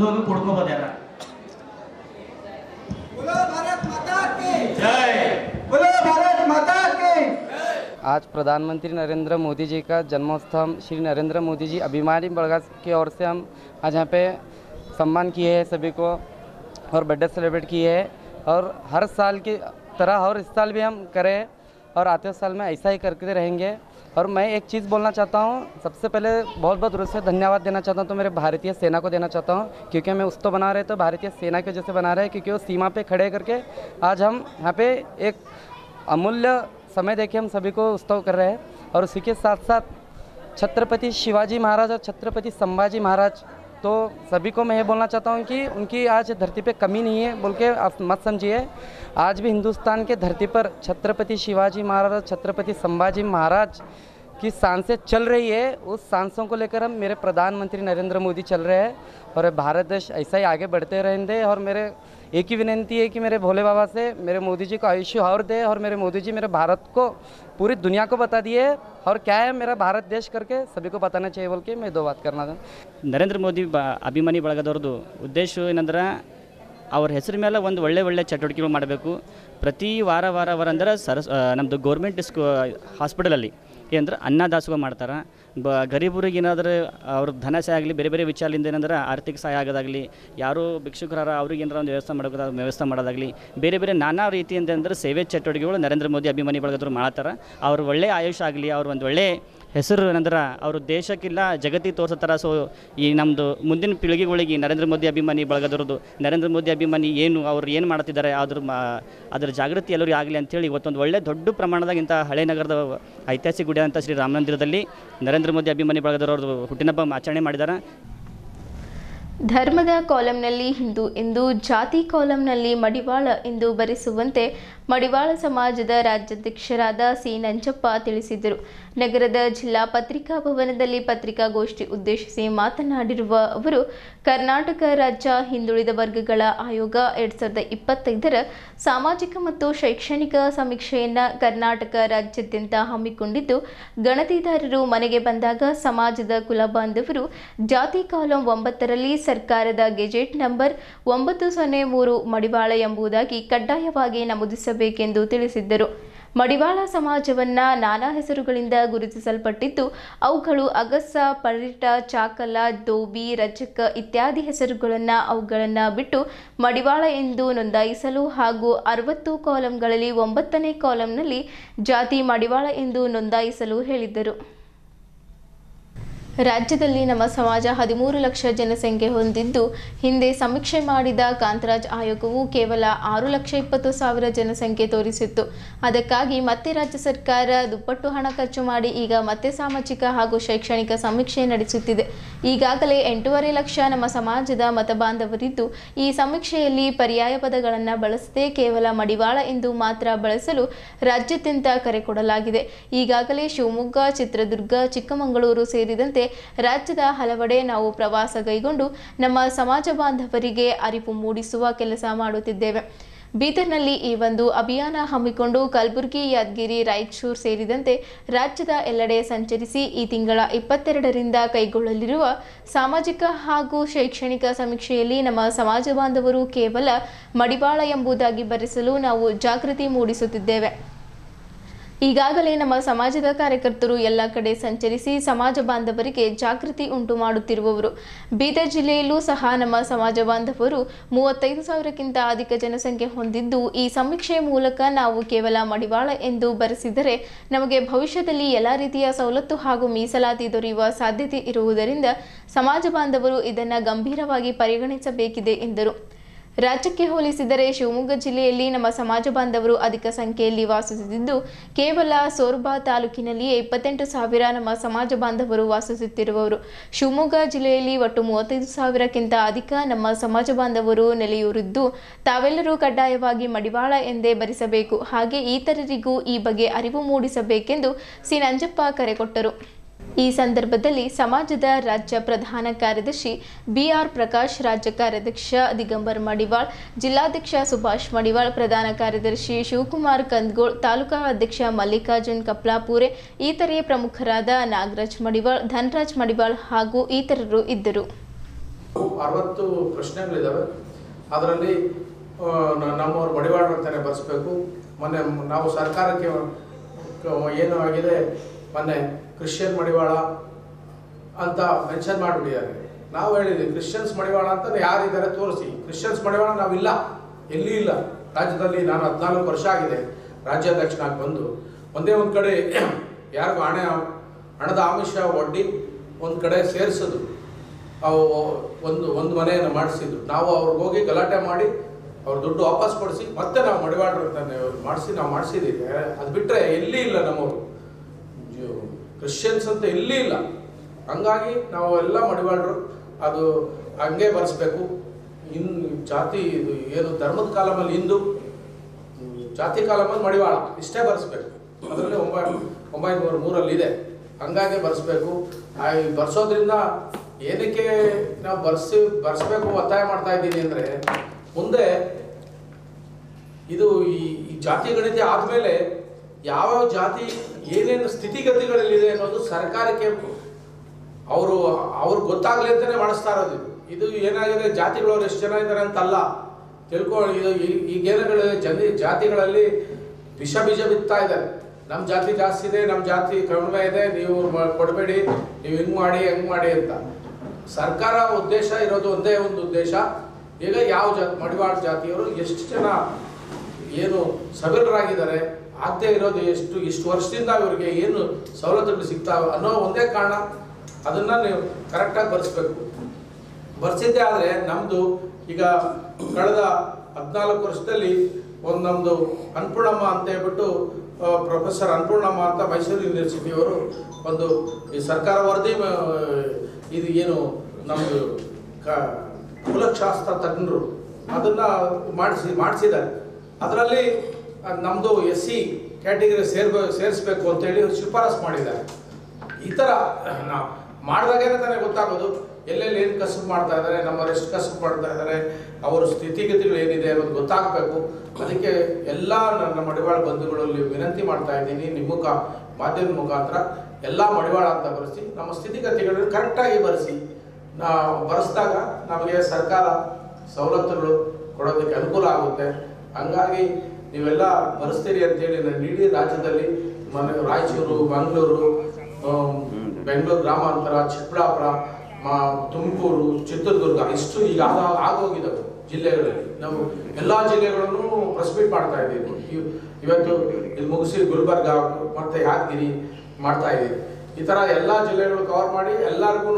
दोनों पढ़को बता रहा. बोलो भारत माता की जय, बोलो भारत माता की. आज प्रधानमंत्री नरेंद्र मोदी जी का जन्मोत्सव श्री नरेंद्र मोदी जी अभिमानी बड़गा की ओर से हम आज यहाँ पे सम्मान किए हैं सभी को और बर्थडे सेलिब्रेट किए हैं और हर साल की तरह और इस साल भी हम करें और आते साल में ऐसा ही करते रहेंगे. और मैं एक चीज़ बोलना चाहता हूँ, सबसे पहले बहुत बहुत दिल से धन्यवाद देना चाहता हूँ तो मेरे भारतीय सेना को देना चाहता हूँ, क्योंकि हमें उस तो बना रहे तो भारतीय सेना की वजह से बना रहे हैं, क्योंकि वो सीमा पे खड़े करके आज हम यहाँ पे एक अमूल्य समय देके हम सभी को उत्सव कर रहे हैं. और उसी के साथ साथ छत्रपति शिवाजी महाराज और छत्रपति संभाजी महाराज, तो सभी को मैं ये बोलना चाहता हूँ कि उनकी आज धरती पे कमी नहीं है बोल के आप मत समझिए. आज भी हिंदुस्तान के धरती पर छत्रपति शिवाजी महाराज और छत्रपति संभाजी महाराज की सांसें चल रही है. उस सांसों को लेकर हम मेरे प्रधानमंत्री नरेंद्र मोदी चल रहे हैं और भारत देश ऐसा ही आगे बढ़ते रहेंगे. और मेरे एक ही विनती है कि मेरे भोले बाबा से मेरे मोदी जी को आयुष्य और दे और मेरे मोदी जी मेरे भारत को पूरी दुनिया को बता दिए और क्या है मेरा भारत देश करके सभी को बताना चाहिए बोल के मैं दो बात करना था. ನರೇಂದ್ರ ಮೋದಿ ಅಭಿಮಾನಿ ಬಳಗದವ್ರದ್ದು ಉದ್ದೇಶ ಏನಂದ್ರೆ ಅವ್ರ ಹೆಸರು ಮೇಲೆ ಒಂದು ಒಳ್ಳೆ ಚಟುವಟಿಕೆಗಳು ಮಾಡಬೇಕು. ಪ್ರತಿ ವಾರ ಅಂದ್ರೆ ನಮ್ಮದು ಗೌರ್ಮೆಂಟ್ ಹಾಸ್ಪಿಟಲಲ್ಲಿ ಏನಂದ್ರೆ ಅನ್ನದಾಸೋಹ ಮಾಡ್ತಾರೆ. ಗರೀಬರಿಗೆ ಏನಾದರೂ ಅವ್ರ ಧನ ಸಹಾಯ ಆಗಲಿ, ಬೇರೆ ಬೇರೆ ವಿಚಾರದಿಂದ ಏನಂದ್ರೆ ಆರ್ಥಿಕ ಸಹಾಯ ಆಗೋದಾಗಲಿ, ಯಾರು ಭಿಕ್ಷುಕರ ಅವ್ರಿಗೆ ಏನಾರ ಒಂದು ವ್ಯವಸ್ಥೆ ಮಾಡೋದಾಗಲಿ, ಬೇರೆ ಬೇರೆ ನಾನಾ ರೀತಿಯಿಂದ ಅಂದರೆ ಸೇವೆ ಚಟುವಟಿಕೆಗಳು ನರೇಂದ್ರ ಮೋದಿ ಅಭಿಮಾನಿ ಬಳಗದವ್ರು ಮಾಡ್ತಾರೆ. ಅವ್ರು ಒಳ್ಳೆ ಆಯುಷ್ಯ ಆಗಲಿ, ಅವ್ರು ಒಂದು ಒಳ್ಳೆ ಹೆಸರು ಏನಂದ್ರೆ ಅವರು ದೇಶಕ್ಕಿಲ್ಲ ಜಗತ್ತಿಗೆ ತೋರಿಸ್ತಾರೆ. ಸೊ ಈ ನಮ್ಮದು ಮುಂದಿನ ಪೀಳಿಗೆಗಳಿಗೆ ನರೇಂದ್ರ ಮೋದಿ ಅಭಿಮಾನಿ ಬಳಗದವ್ರದ್ದು ನರೇಂದ್ರ ಮೋದಿ ಅಭಿಮಾನಿ ಏನು ಅವ್ರು ಏನು ಮಾಡ್ತಿದ್ದಾರೆ ಅದ್ರ ಜಾಗೃತಿ ಎಲ್ಲರಿಗೂ ಆಗಲಿ ಅಂಥೇಳಿ ಇವತ್ತೊಂದು ಒಳ್ಳೆ ದೊಡ್ಡ ಪ್ರಮಾಣದಾಗ ಇಂಥ ಹಳೆ ನಗರದ ಐತಿಹಾಸಿಕ ಗುಡಿ ಅಂತ ಶ್ರೀ ರಾಮ ಮಂದಿರದಲ್ಲಿ ನರೇಂದ್ರ ಮೋದಿ ಅಭಿಮಾನಿ ಬಳಗದವ್ರದ್ದು ಹುಟ್ಟಿನಹಬ್ಬ ಆಚರಣೆ ಮಾಡಿದ್ದಾರೆ. ಧರ್ಮದ ಕಾಲಂನಲ್ಲಿ ಹಿಂದೂ ಎಂದು, ಜಾತಿ ಕಾಲಂನಲ್ಲಿ ಮಡಿವಾಳ ಎಂದು ಬರೆಸುವಂತೆ ಮಡಿವಾಳ ಸಮಾಜದ ರಾಜ್ಯಾಧ್ಯಕ್ಷರಾದ ಸಿ ನಂಜಪ್ಪ ತಿಳಿಸಿದರು. ನಗರದ ಜಿಲ್ಲಾ ಪತ್ರಿಕಾ ಭವನದಲ್ಲಿ ಪತ್ರಿಕಾಗೋಷ್ಠಿ ಉದ್ದೇಶಿಸಿ ಮಾತನಾಡಿರುವ ಅವರು, ಕರ್ನಾಟಕ ರಾಜ್ಯ ಹಿಂದುಳಿದ ವರ್ಗಗಳ ಆಯೋಗ 2025ರ ಸಾಮಾಜಿಕ ಮತ್ತು ಶೈಕ್ಷಣಿಕ ಸಮೀಕ್ಷೆಯನ್ನು ಕರ್ನಾಟಕ ರಾಜ್ಯಾದ್ಯಂತ ಹಮ್ಮಿಕೊಂಡಿದ್ದು, ಗಣತಿದಾರರು ಮನೆಗೆ ಬಂದಾಗ ಸಮಾಜದ ಕುಲಬಾಂಧವರು ಜಾತಿ ಕಾಲಂ 9ರಲ್ಲಿ ಸರ್ಕಾರದ ಗೆಜೆಟ್ ನಂಬರ್ 903 ಮಡಿವಾಳ ಎಂಬುದಾಗಿ ಕಡ್ಡಾಯವಾಗಿ ನಮೂದಿಸಬೇಕೆಂದು ತಿಳಿಸಿದ್ದರು. ಮಡಿವಾಳ ಸಮಾಜವನ್ನು ನಾನಾ ಹೆಸರುಗಳಿಂದ ಗುರುತಿಸಲ್ಪಟ್ಟಿದ್ದು, ಅವುಗಳು ಅಗಸ, ಪರಿಟ, ಚಾಕಲ, ದೋಬಿ, ರಜಕ ಇತ್ಯಾದಿ ಹೆಸರುಗಳನ್ನು ಅವುಗಳನ್ನು ಬಿಟ್ಟು ಮಡಿವಾಳ ಎಂದು ನೋಂದಾಯಿಸಲು ಹಾಗೂ 60 ಕಾಲಂಗಳಲ್ಲಿ 9ನೇ ಕಾಲಂನಲ್ಲಿ ಜಾತಿ ಮಡಿವಾಳ ಎಂದು ನೋಂದಾಯಿಸಲು ಹೇಳಿದ್ದರು. ರಾಜ್ಯದಲ್ಲಿ ನಮ್ಮ ಸಮಾಜ 13 ಲಕ್ಷ ಜನಸಂಖ್ಯೆ ಹೊಂದಿದ್ದು, ಹಿಂದೆ ಸಮೀಕ್ಷೆ ಮಾಡಿದ ಕಾಂತರಾಜ್ ಆಯೋಗವು ಕೇವಲ 6,20,000 ಜನಸಂಖ್ಯೆ ತೋರಿಸಿತ್ತು. ಅದಕ್ಕಾಗಿ ಮತ್ತೆ ರಾಜ್ಯ ಸರ್ಕಾರ ದುಪ್ಪಟ್ಟು ಹಣ ಖರ್ಚು ಮಾಡಿ ಈಗ ಮತ್ತೆ ಸಾಮಾಜಿಕ ಹಾಗೂ ಶೈಕ್ಷಣಿಕ ಸಮೀಕ್ಷೆ ನಡೆಸುತ್ತಿದೆ. ಈಗಾಗಲೇ 8.5 ಲಕ್ಷ ನಮ್ಮ ಸಮಾಜದ ಮತಬಾಂಧವರಿದ್ದು, ಈ ಸಮೀಕ್ಷೆಯಲ್ಲಿ ಪರ್ಯಾಯ ಪದಗಳನ್ನು ಬಳಸದೆ ಕೇವಲ ಮಡಿವಾಳ ಎಂದು ಮಾತ್ರ ಬಳಸಲು ರಾಜ್ಯಾದ್ಯಂತ ಕರೆ ಕೊಡಲಾಗಿದೆ. ಈಗಾಗಲೇ ಶಿವಮೊಗ್ಗ, ಚಿತ್ರದುರ್ಗ, ಚಿಕ್ಕಮಗಳೂರು ಸೇರಿದಂತೆ ರಾಜ್ಯದ ಹಲವೆಡೆ ನಾವು ಪ್ರವಾಸ ಕೈಗೊಂಡು ನಮ್ಮ ಸಮಾಜ ಬಾಂಧವರಿಗೆ ಅರಿವು ಮೂಡಿಸುವ ಕೆಲಸ ಮಾಡುತ್ತಿದ್ದೇವೆ. ಬೀದರ್ನಲ್ಲಿ ಈ ಒಂದು ಅಭಿಯಾನ ಹಮ್ಮಿಕೊಂಡು ಕಲಬುರಗಿ, ಯಾದಗಿರಿ, ರಾಯಚೂರು ಸೇರಿದಂತೆ ರಾಜ್ಯದ ಎಲ್ಲೆಡೆ ಸಂಚರಿಸಿ ಈ ತಿಂಗಳ 22ರಿಂದ ಕೈಗೊಳ್ಳಲಿರುವ ಸಾಮಾಜಿಕ ಹಾಗೂ ಶೈಕ್ಷಣಿಕ ಸಮೀಕ್ಷೆಯಲ್ಲಿ ನಮ್ಮ ಸಮಾಜ ಬಾಂಧವರು ಕೇವಲ ಮಡಿವಾಳ ಎಂಬುದಾಗಿ ಬರೆಸಲು ನಾವು ಜಾಗೃತಿ ಮೂಡಿಸುತ್ತಿದ್ದೇವೆ. ಈಗಾಗಲೇ ನಮ್ಮ ಸಮಾಜದ ಕಾರ್ಯಕರ್ತರು ಎಲ್ಲ ಕಡೆ ಸಂಚರಿಸಿ ಸಮಾಜ ಬಾಂಧವರಿಗೆ ಜಾಗೃತಿ ಉಂಟು ಮಾಡುತ್ತಿರುವವರು. ಬೀದರ್ ಜಿಲ್ಲೆಯಲ್ಲೂ ಸಹ ನಮ್ಮ ಸಮಾಜ ಬಾಂಧವರು 35,000ಕ್ಕಿಂತ ಅಧಿಕ ಜನಸಂಖ್ಯೆ ಹೊಂದಿದ್ದು, ಈ ಸಮೀಕ್ಷೆ ಮೂಲಕ ನಾವು ಕೇವಲ ಮಡಿವಾಳ ಎಂದು ಬರೆಸಿದರೆ ನಮಗೆ ಭವಿಷ್ಯದಲ್ಲಿ ಎಲ್ಲ ರೀತಿಯ ಸವಲತ್ತು ಹಾಗೂ ಮೀಸಲಾತಿ ದೊರೆಯುವ ಸಾಧ್ಯತೆ ಇರುವುದರಿಂದ ಸಮಾಜ ಬಾಂಧವರು ಇದನ್ನು ಗಂಭೀರವಾಗಿ ಪರಿಗಣಿಸಬೇಕಿದೆ ಎಂದರು. ರಾಜ್ಯಕ್ಕೆ ಹೋಲಿಸಿದರೆ ಶಿವಮೊಗ್ಗ ಜಿಲ್ಲೆಯಲ್ಲಿ ನಮ್ಮ ಸಮಾಜ ಬಾಂಧವರು ಅಧಿಕ ಸಂಖ್ಯೆಯಲ್ಲಿ ವಾಸಿಸುತ್ತಿದ್ದು, ಕೇವಲ ಸೋರಬ ತಾಲೂಕಿನಲ್ಲಿಯೇ 28,000 ನಮ್ಮ ಸಮಾಜ ಬಾಂಧವರು ವಾಸಿಸುತ್ತಿರುವವರು. ಶಿವಮೊಗ್ಗ ಜಿಲ್ಲೆಯಲ್ಲಿ ಒಟ್ಟು 35,000ಕ್ಕಿಂತ ಅಧಿಕ ನಮ್ಮ ಸಮಾಜ ಬಾಂಧವರು ನೆಲೆಯೂರಿದ್ದು, ತಾವೆಲ್ಲರೂ ಕಡ್ಡಾಯವಾಗಿ ಮಡಿವಾಳ ಎಂದೇ ಬರೆಸಬೇಕು. ಹಾಗೆ ಇತರರಿಗೂ ಈ ಬಗ್ಗೆ ಅರಿವು ಮೂಡಿಸಬೇಕೆಂದು ಸಿ ನಂಜಪ್ಪ ಕರೆ ಕೊಟ್ಟರು. ಈ ಸಂದರ್ಭದಲ್ಲಿ ಸಮಾಜದ ರಾಜ್ಯ ಪ್ರಧಾನ ಕಾರ್ಯದರ್ಶಿ ಬಿಆರ್ ಪ್ರಕಾಶ್, ರಾಜ್ಯ ಕಾರ್ಯಾಧ್ಯಕ್ಷ ದಿಗಂಬರ್ ಮಡಿವಾಳ್, ಜಿಲ್ಲಾಧ್ಯಕ್ಷ ಸುಭಾಷ್ ಮಡಿವಾಳ್, ಪ್ರಧಾನ ಕಾರ್ಯದರ್ಶಿ ಶಿವಕುಮಾರ್ ಕಂದಗೋಳ್, ತಾಲೂಕಾ ಅಧ್ಯಕ್ಷ ಮಲ್ಲಿಕಾರ್ಜುನ್ ಕಪ್ಲಾಪುರೆ, ಇತರೆ ಪ್ರಮುಖರಾದ ನಾಗರಾಜ್ ಮಡಿವಾಳ್, ಧನರಾಜ್ ಮಡಿವಾಳ್ ಹಾಗೂ ಇತರರು ಇದ್ದರು. 60 ಪ್ರಶ್ನೆಗಳಿದ್ದಾವೆ. ಅದರಲ್ಲಿ ನಮ್ಮವರು ಮಡಿವಾಳ ಅಂತಾನೆ ಬರೆಸಬೇಕು. ಮೊನ್ನೆ ನಾವು ಸರ್ಕಾರಕ್ಕೆ ಏನು ಆಗಿದೆ, ಮೊನ್ನೆ ಕ್ರಿಶ್ಚಿಯನ್ ಮಡಿವಾಳ ಅಂತ ಮೆನ್ಷನ್ ಮಾಡಿಬಿಟ್ಟಿದ್ದಾರೆ. ನಾವು ಹೇಳಿದ್ವಿ ಕ್ರಿಶ್ಚಿಯನ್ಸ್ ಮಡಿವಾಳ ಅಂತ ಯಾರಿದ್ದಾರೆ ತೋರಿಸಿ. ಕ್ರಿಶ್ಚಿಯನ್ಸ್ ಮಡಿವಾಳ ನಾವಿಲ್ಲ, ಎಲ್ಲಿ ಇಲ್ಲ ರಾಜ್ಯದಲ್ಲಿ. ನಾನು 14 ವರ್ಷ ಆಗಿದೆ ರಾಜ್ಯಾಧ್ಯಕ್ಷನಾಗಿ ಬಂದು. ಒಂದೇ ಒಂದು ಕಡೆ ಯಾರಿಗೂ ಹಣದ ಆಮಿಷ ಒಡ್ಡಿ ಒಂದು ಕಡೆ ಸೇರಿಸೋದು, ಅವು ಒಂದು ಮನೆಯನ್ನು ಮಾಡಿಸಿದ್ದು. ನಾವು ಅವ್ರಿಗೆ ಹೋಗಿ ಗಲಾಟೆ ಮಾಡಿ ಅವ್ರ ದುಡ್ಡು ವಾಪಸ್ ಕೊಡಿಸಿ ಮತ್ತೆ ನಾವು ಮಡಿವಾಳರು ಅಂತ ನಾವು ಮಾಡಿಸಿದ್ದೀವಿ. ಅದು ಬಿಟ್ಟರೆ ಎಲ್ಲಿ ಇಲ್ಲ ನಮ್ಮವರು ಕ್ರಿಶ್ಚಿಯನ್ಸ್ ಅಂತ ಎಲ್ಲಿ ಇಲ್ಲ. ಹಂಗಾಗಿ ನಾವು ಎಲ್ಲ ಮಡಿವಾಳರು ಅದು ಹಂಗೆ ಬರೆಸ್ಬೇಕು. ಜಾತಿ ಇದು ಏನು ಧರ್ಮದ ಕಾಲಮಲ್ಲಿ ಹಿಂದೂ, ಜಾತಿ ಕಾಲಮಲ್ಲಿ ಮಡಿವಾಳ ಇಷ್ಟೇ ಬರೆಸ್ಬೇಕು. ಅದರಲ್ಲಿ 903 ಇದೆ. ಹಂಗಾಗಿ ಬರೆಸ್ಬೇಕು. ಬರ್ಸೋದ್ರಿಂದ ಏನಕ್ಕೆ ನಾವು ಬರೆಸ್ಬೇಕು ಒತ್ತಾಯ ಮಾಡ್ತಾ ಇದ್ದೀನಿ ಅಂದರೆ, ಮುಂದೆ ಇದು ಈ ಜಾತಿ ಗಣಿತ ಆದಮೇಲೆ ಯಾವ ಜಾತಿ ಏನೇನು ಸ್ಥಿತಿಗತಿಗಳಲ್ಲಿದೆ ಅನ್ನೋದು ಸರ್ಕಾರಕ್ಕೆ ಅವ್ರಿಗೆ ಗೊತ್ತಾಗಲಿ ಅಂತಲೇ ಮಾಡಿಸ್ತಾ ಇರೋದು. ಇದು ಏನಾಗಿದೆ, ಜಾತಿಗಳವ್ರು ಎಷ್ಟು ಜನ ಇದ್ದಾರೆ ಅಂತಲ್ಲ ತಿಳ್ಕೊಳ್ಳಿ. ಇದು ಈಗೇನುಗಳು ಜಾತಿಗಳಲ್ಲಿ ವಿಷ ಬೀಜ ಬಿತ್ತಾ ಇದ್ದಾರೆ. ನಮ್ಮ ಜಾತಿ ಜಾಸ್ತಿ ಇದೆ, ನಮ್ಮ ಜಾತಿ ಕಡಿಮೆ ಇದೆ, ನೀವು ಕೊಡಬೇಡಿ, ನೀವು ಹಿಂಗೆ ಮಾಡಿ ಅಂತ. ಸರ್ಕಾರ ಉದ್ದೇಶ ಇರೋದು ಒಂದೇ ಒಂದು ಉದ್ದೇಶ, ಈಗ ಯಾವ ಮಡಿವಾಳ ಜಾತಿಯವರು ಎಷ್ಟು ಜನ ಏನು ಸಬಲರಾಗಿದ್ದಾರೆ, ಆಗದೆ ಇರೋದು ಇಷ್ಟು ವರ್ಷದಿಂದ ಇವರಿಗೆ ಏನು ಸವಲತ್ತುಗಳು ಸಿಗ್ತಾವೆ ಅನ್ನೋ ಒಂದೇ ಕಾರಣ. ಅದನ್ನು ನೀವು ಕರೆಕ್ಟಾಗಿ ಬರೆಸ್ಬೇಕು. ಬರೆಸಿದ್ದೆ ಆದರೆ ನಮ್ಮದು ಈಗ ಕಳೆದ 14 ವರ್ಷದಲ್ಲಿ ನಮ್ಮದು ಅನ್ನಪೂರ್ಣಮ್ಮ ಅಂತ ಹೇಳ್ಬಿಟ್ಟು ಪ್ರೊಫೆಸರ್ ಅನ್ನಪೂರ್ಣಮ್ಮ ಅಂತ ಮೈಸೂರು ಯೂನಿವರ್ಸಿಟಿಯವರು ಒಂದು ಈ ಸರ್ಕಾರ ವರದಿ ಇದು ಏನು ನಮ್ಮದು ಕುಲಶಾಸ್ತ್ರ ತಜ್ಞರು ಅದನ್ನು ಮಾಡಿಸಿದ್ದಾರೆ. ಅದರಲ್ಲಿ ನಮ್ಮದು SC ಕ್ಯಾಟಗರಿ ಸೇರಿಸ್ಬೇಕು ಅಂತೇಳಿ ಶಿಫಾರಸು ಮಾಡಿದ್ದಾರೆ. ಈ ಥರ ನಾವು ಮಾಡಿದಾಗೇನೆ ತಾನೇ ಗೊತ್ತಾಗೋದು ಎಲ್ಲೆಲ್ಲಿ ಏನು ಕಸುಬು ಮಾಡ್ತಾ ಇದ್ದಾರೆ, ನಮ್ಮವ್ರು ಎಷ್ಟು ಕಸುಬು ಮಾಡ್ತಾ ಇದ್ದಾರೆ, ಅವರ ಸ್ಥಿತಿಗತಿಗಳು ಏನಿದೆ ಅನ್ನೋದು ಗೊತ್ತಾಗಬೇಕು. ಅದಕ್ಕೆ ಎಲ್ಲ ನನ್ನ ಮಡಿವಾಳ ಬಂಧುಗಳಲ್ಲಿ ವಿನಂತಿ ಮಾಡ್ತಾ ಇದ್ದೀನಿ, ನಿಮ್ಮ ಮಾಧ್ಯಮದ ಮುಖಾಂತರ ಎಲ್ಲ ಮಡಿವಾಳ ಅಂತ ಬರೆಸಿ ನಮ್ಮ ಸ್ಥಿತಿಗತಿಗಳನ್ನು ಕರೆಕ್ಟಾಗಿ ಬರೆಸಿ. ಬರೆಸಿದಾಗ ನಮಗೆ ಸರ್ಕಾರ ಸವಲತ್ತುಗಳು ಕೊಡೋದಕ್ಕೆ ಅನುಕೂಲ ಆಗುತ್ತೆ. ಹಂಗಾಗಿ ನೀವೆಲ್ಲ ಬರೆಸ್ತೀರಿ ಅಂತೇಳಿ ನಾನು ಇಡೀ ರಾಜ್ಯದಲ್ಲಿ ರಾಯಚೂರು, ಮಂಗಳೂರು, ಬೆಂಗಳೂರು ಗ್ರಾಮಾಂತರ, ಚಿಕ್ಕಬಳ್ಳಾಪುರ, ತುಮಕೂರು, ಚಿತ್ರದುರ್ಗ ಇಷ್ಟು ಈಗ ಆಗೋಗಿದ್ದಾವೆ ಜಿಲ್ಲೆಗಳಲ್ಲಿ. ನಾವು ಎಲ್ಲ ಜಿಲ್ಲೆಗಳನ್ನು ಪ್ರೆಸ್ ಮೀಟ್ ಮಾಡ್ತಾ ಇದ್ದೀವಿ. ಇವತ್ತು ಇದು ಮುಗಿಸಿ ಗುಲ್ಬರ್ಗ ಮತ್ತು ಯಾದಗಿರಿ ಮಾಡ್ತಾ ಇದ್ದೀವಿ. ಈ ಥರ ಎಲ್ಲ ಜಿಲ್ಲೆಗಳು ಕವರ್ ಮಾಡಿ ಎಲ್ಲರಿಗೂ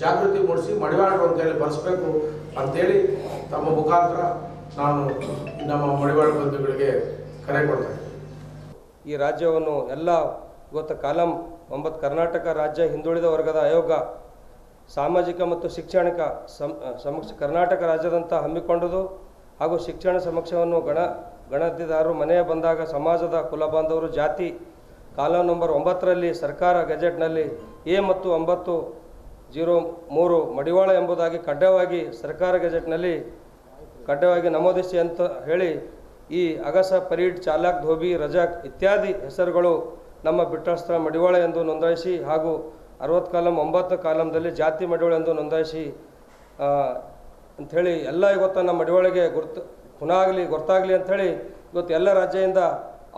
ಜಾಗೃತಿ ಮೂಡಿಸಿ ಮಡಿವಾಳರು ಅಂತೇಳಿ ಬರೆಸ್ಬೇಕು ಅಂತೇಳಿ ತಮ್ಮ ಮುಖಾಂತರ ನಾನು ನಮ್ಮ ಮಡಿವಾಳ ಬಂಧುಗಳಿಗೆ ಕರೆ ಕೊಡ್ತೇನೆ. ಈ ರಾಜ್ಯವನ್ನು ಎಲ್ಲ ಇವತ್ತು ಕಾಲಂ 9 ಕರ್ನಾಟಕ ರಾಜ್ಯ ಹಿಂದುಳಿದ ವರ್ಗದ ಆಯೋಗ ಸಾಮಾಜಿಕ ಮತ್ತು ಶೈಕ್ಷಣಿಕ ಕರ್ನಾಟಕ ರಾಜ್ಯದಂತ ಹಮ್ಮಿಕೊಂಡುದು ಹಾಗೂ ಶಿಕ್ಷಣ ಸಮಕ್ಷವನ್ನು ಗಣತಿದಾರರು ಮನೆಯ ಬಂದಾಗ ಸಮಾಜದ ಕುಲಬಾಂಧವರು ಜಾತಿ ಕಾಲಂ ನಂಬರ್ 9ರಲ್ಲಿ ಸರ್ಕಾರ ಗೆಜೆಟ್ನಲ್ಲಿ ಎ ಮತ್ತು 903 ಮಡಿವಾಳ ಎಂಬುದಾಗಿ ಕಡ್ಡಾಯವಾಗಿ ಸರ್ಕಾರ ಗೆಜೆಟ್ನಲ್ಲಿ ಕಡ್ಡಾಯವಾಗಿ ನಮೂದಿಸಿ ಅಂತ ಹೇಳಿ ಈ ಅಗಸ ಪರೀಡ್ ಚಾಲಕ್ ಧೋಬಿ ರಜಾಕ್ ಇತ್ಯಾದಿ ಹೆಸರುಗಳು ನಮ್ಮ ಬಿಟ್ಟಸ್ಥಳ ಮಡಿವಾಳ ಎಂದು ನೋಂದಾಯಿಸಿ ಹಾಗೂ 60 ಕಾಲಂ 9 ಕಾಲಂದಲ್ಲಿ ಜಾತಿ ಮಡಿವಾಳ ಎಂದು ನೋಂದಾಯಿಸಿ ಅಂಥೇಳಿ ಎಲ್ಲ ಇವತ್ತು ನಮ್ಮ ಮಡಿವಾಳಿಗೆ ಗೊತ್ತಾಗಲಿ ಅಂಥೇಳಿ ಇವತ್ತು ಎಲ್ಲ ರಾಜ್ಯದಿಂದ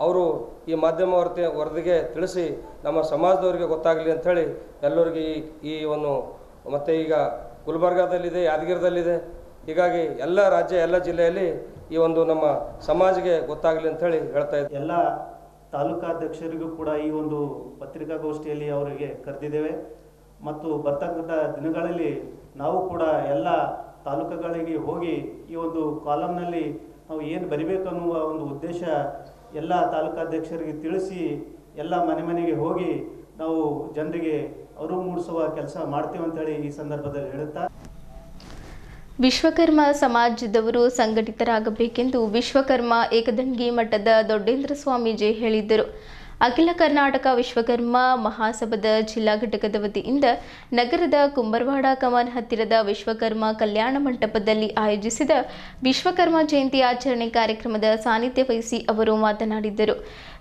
ಅವರು ಈ ಮಾಧ್ಯಮ ವರದಿಗೆ ತಿಳಿಸಿ ನಮ್ಮ ಸಮಾಜದವರಿಗೆ ಗೊತ್ತಾಗಲಿ ಅಂಥೇಳಿ ಎಲ್ಲರಿಗೆ ಈ ಒಂದು ಮತ್ತು ಈಗ ಗುಲ್ಬರ್ಗಾದಲ್ಲಿದೆ, ಯಾದಗಿರಿದಲ್ಲಿದೆ, ಹೀಗಾಗಿ ಎಲ್ಲ ರಾಜ್ಯ ಎಲ್ಲ ಜಿಲ್ಲೆಯಲ್ಲಿ ಈ ಒಂದು ನಮ್ಮ ಸಮಾಜಕ್ಕೆ ಗೊತ್ತಾಗಲಿ ಅಂಥೇಳಿ ಹೇಳ್ತಾ ಇದ್ದೀವಿ. ಎಲ್ಲ ತಾಲೂಕಾಧ್ಯಕ್ಷರಿಗೂ ಕೂಡ ಈ ಒಂದು ಪತ್ರಿಕಾಗೋಷ್ಠಿಯಲ್ಲಿ ಅವರಿಗೆ ಕರೆದಿದ್ದೇವೆ ಮತ್ತು ಬರ್ತಕ್ಕಂಥ ದಿನಗಳಲ್ಲಿ ನಾವು ಕೂಡ ಎಲ್ಲ ತಾಲೂಕುಗಳಿಗೆ ಹೋಗಿ ಈ ಒಂದು ಕಾಲಂನಲ್ಲಿ ನಾವು ಏನು ಬರಿಬೇಕು ಅನ್ನುವ ಒಂದು ಉದ್ದೇಶ ಎಲ್ಲ ತಾಲೂಕಾಧ್ಯಕ್ಷರಿಗೆ ತಿಳಿಸಿ ಎಲ್ಲ ಮನೆಗೆ ಹೋಗಿ ನಾವು ಜನರಿಗೆ ಅರಿವು ಮೂಡಿಸುವ ಕೆಲಸ ಮಾಡ್ತೇವೆ ಅಂತೇಳಿ ಈ ಸಂದರ್ಭದಲ್ಲಿ ಹೇಳುತ್ತಾ, ವಿಶ್ವಕರ್ಮ ಸಮಾಜದವರು ಸಂಘಟಿತರಾಗಬೇಕೆಂದು ವಿಶ್ವಕರ್ಮ ಏಕದಂಗಿ ಮಠದ ದೊಡ್ಡೇಂದ್ರ ಸ್ವಾಮೀಜಿ ಹೇಳಿದ್ದರು. ಅಖಿಲ ಕರ್ನಾಟಕ ವಿಶ್ವಕರ್ಮ ಮಹಾಸಭಾದ ಜಿಲ್ಲಾ ಘಟಕದ ವತಿಯಿಂದ ನಗರದ ಕುಂಬರವಾಡ ಕಮಾನ್ ಹತ್ತಿರದ ವಿಶ್ವಕರ್ಮ ಕಲ್ಯಾಣ ಮಂಟಪದಲ್ಲಿ ಆಯೋಜಿಸಿದ ವಿಶ್ವಕರ್ಮ ಜಯಂತಿ ಆಚರಣೆ ಕಾರ್ಯಕ್ರಮದ ಸಾನ್ನಿಧ್ಯ ವಹಿಸಿ ಅವರು ಮಾತನಾಡಿದರು.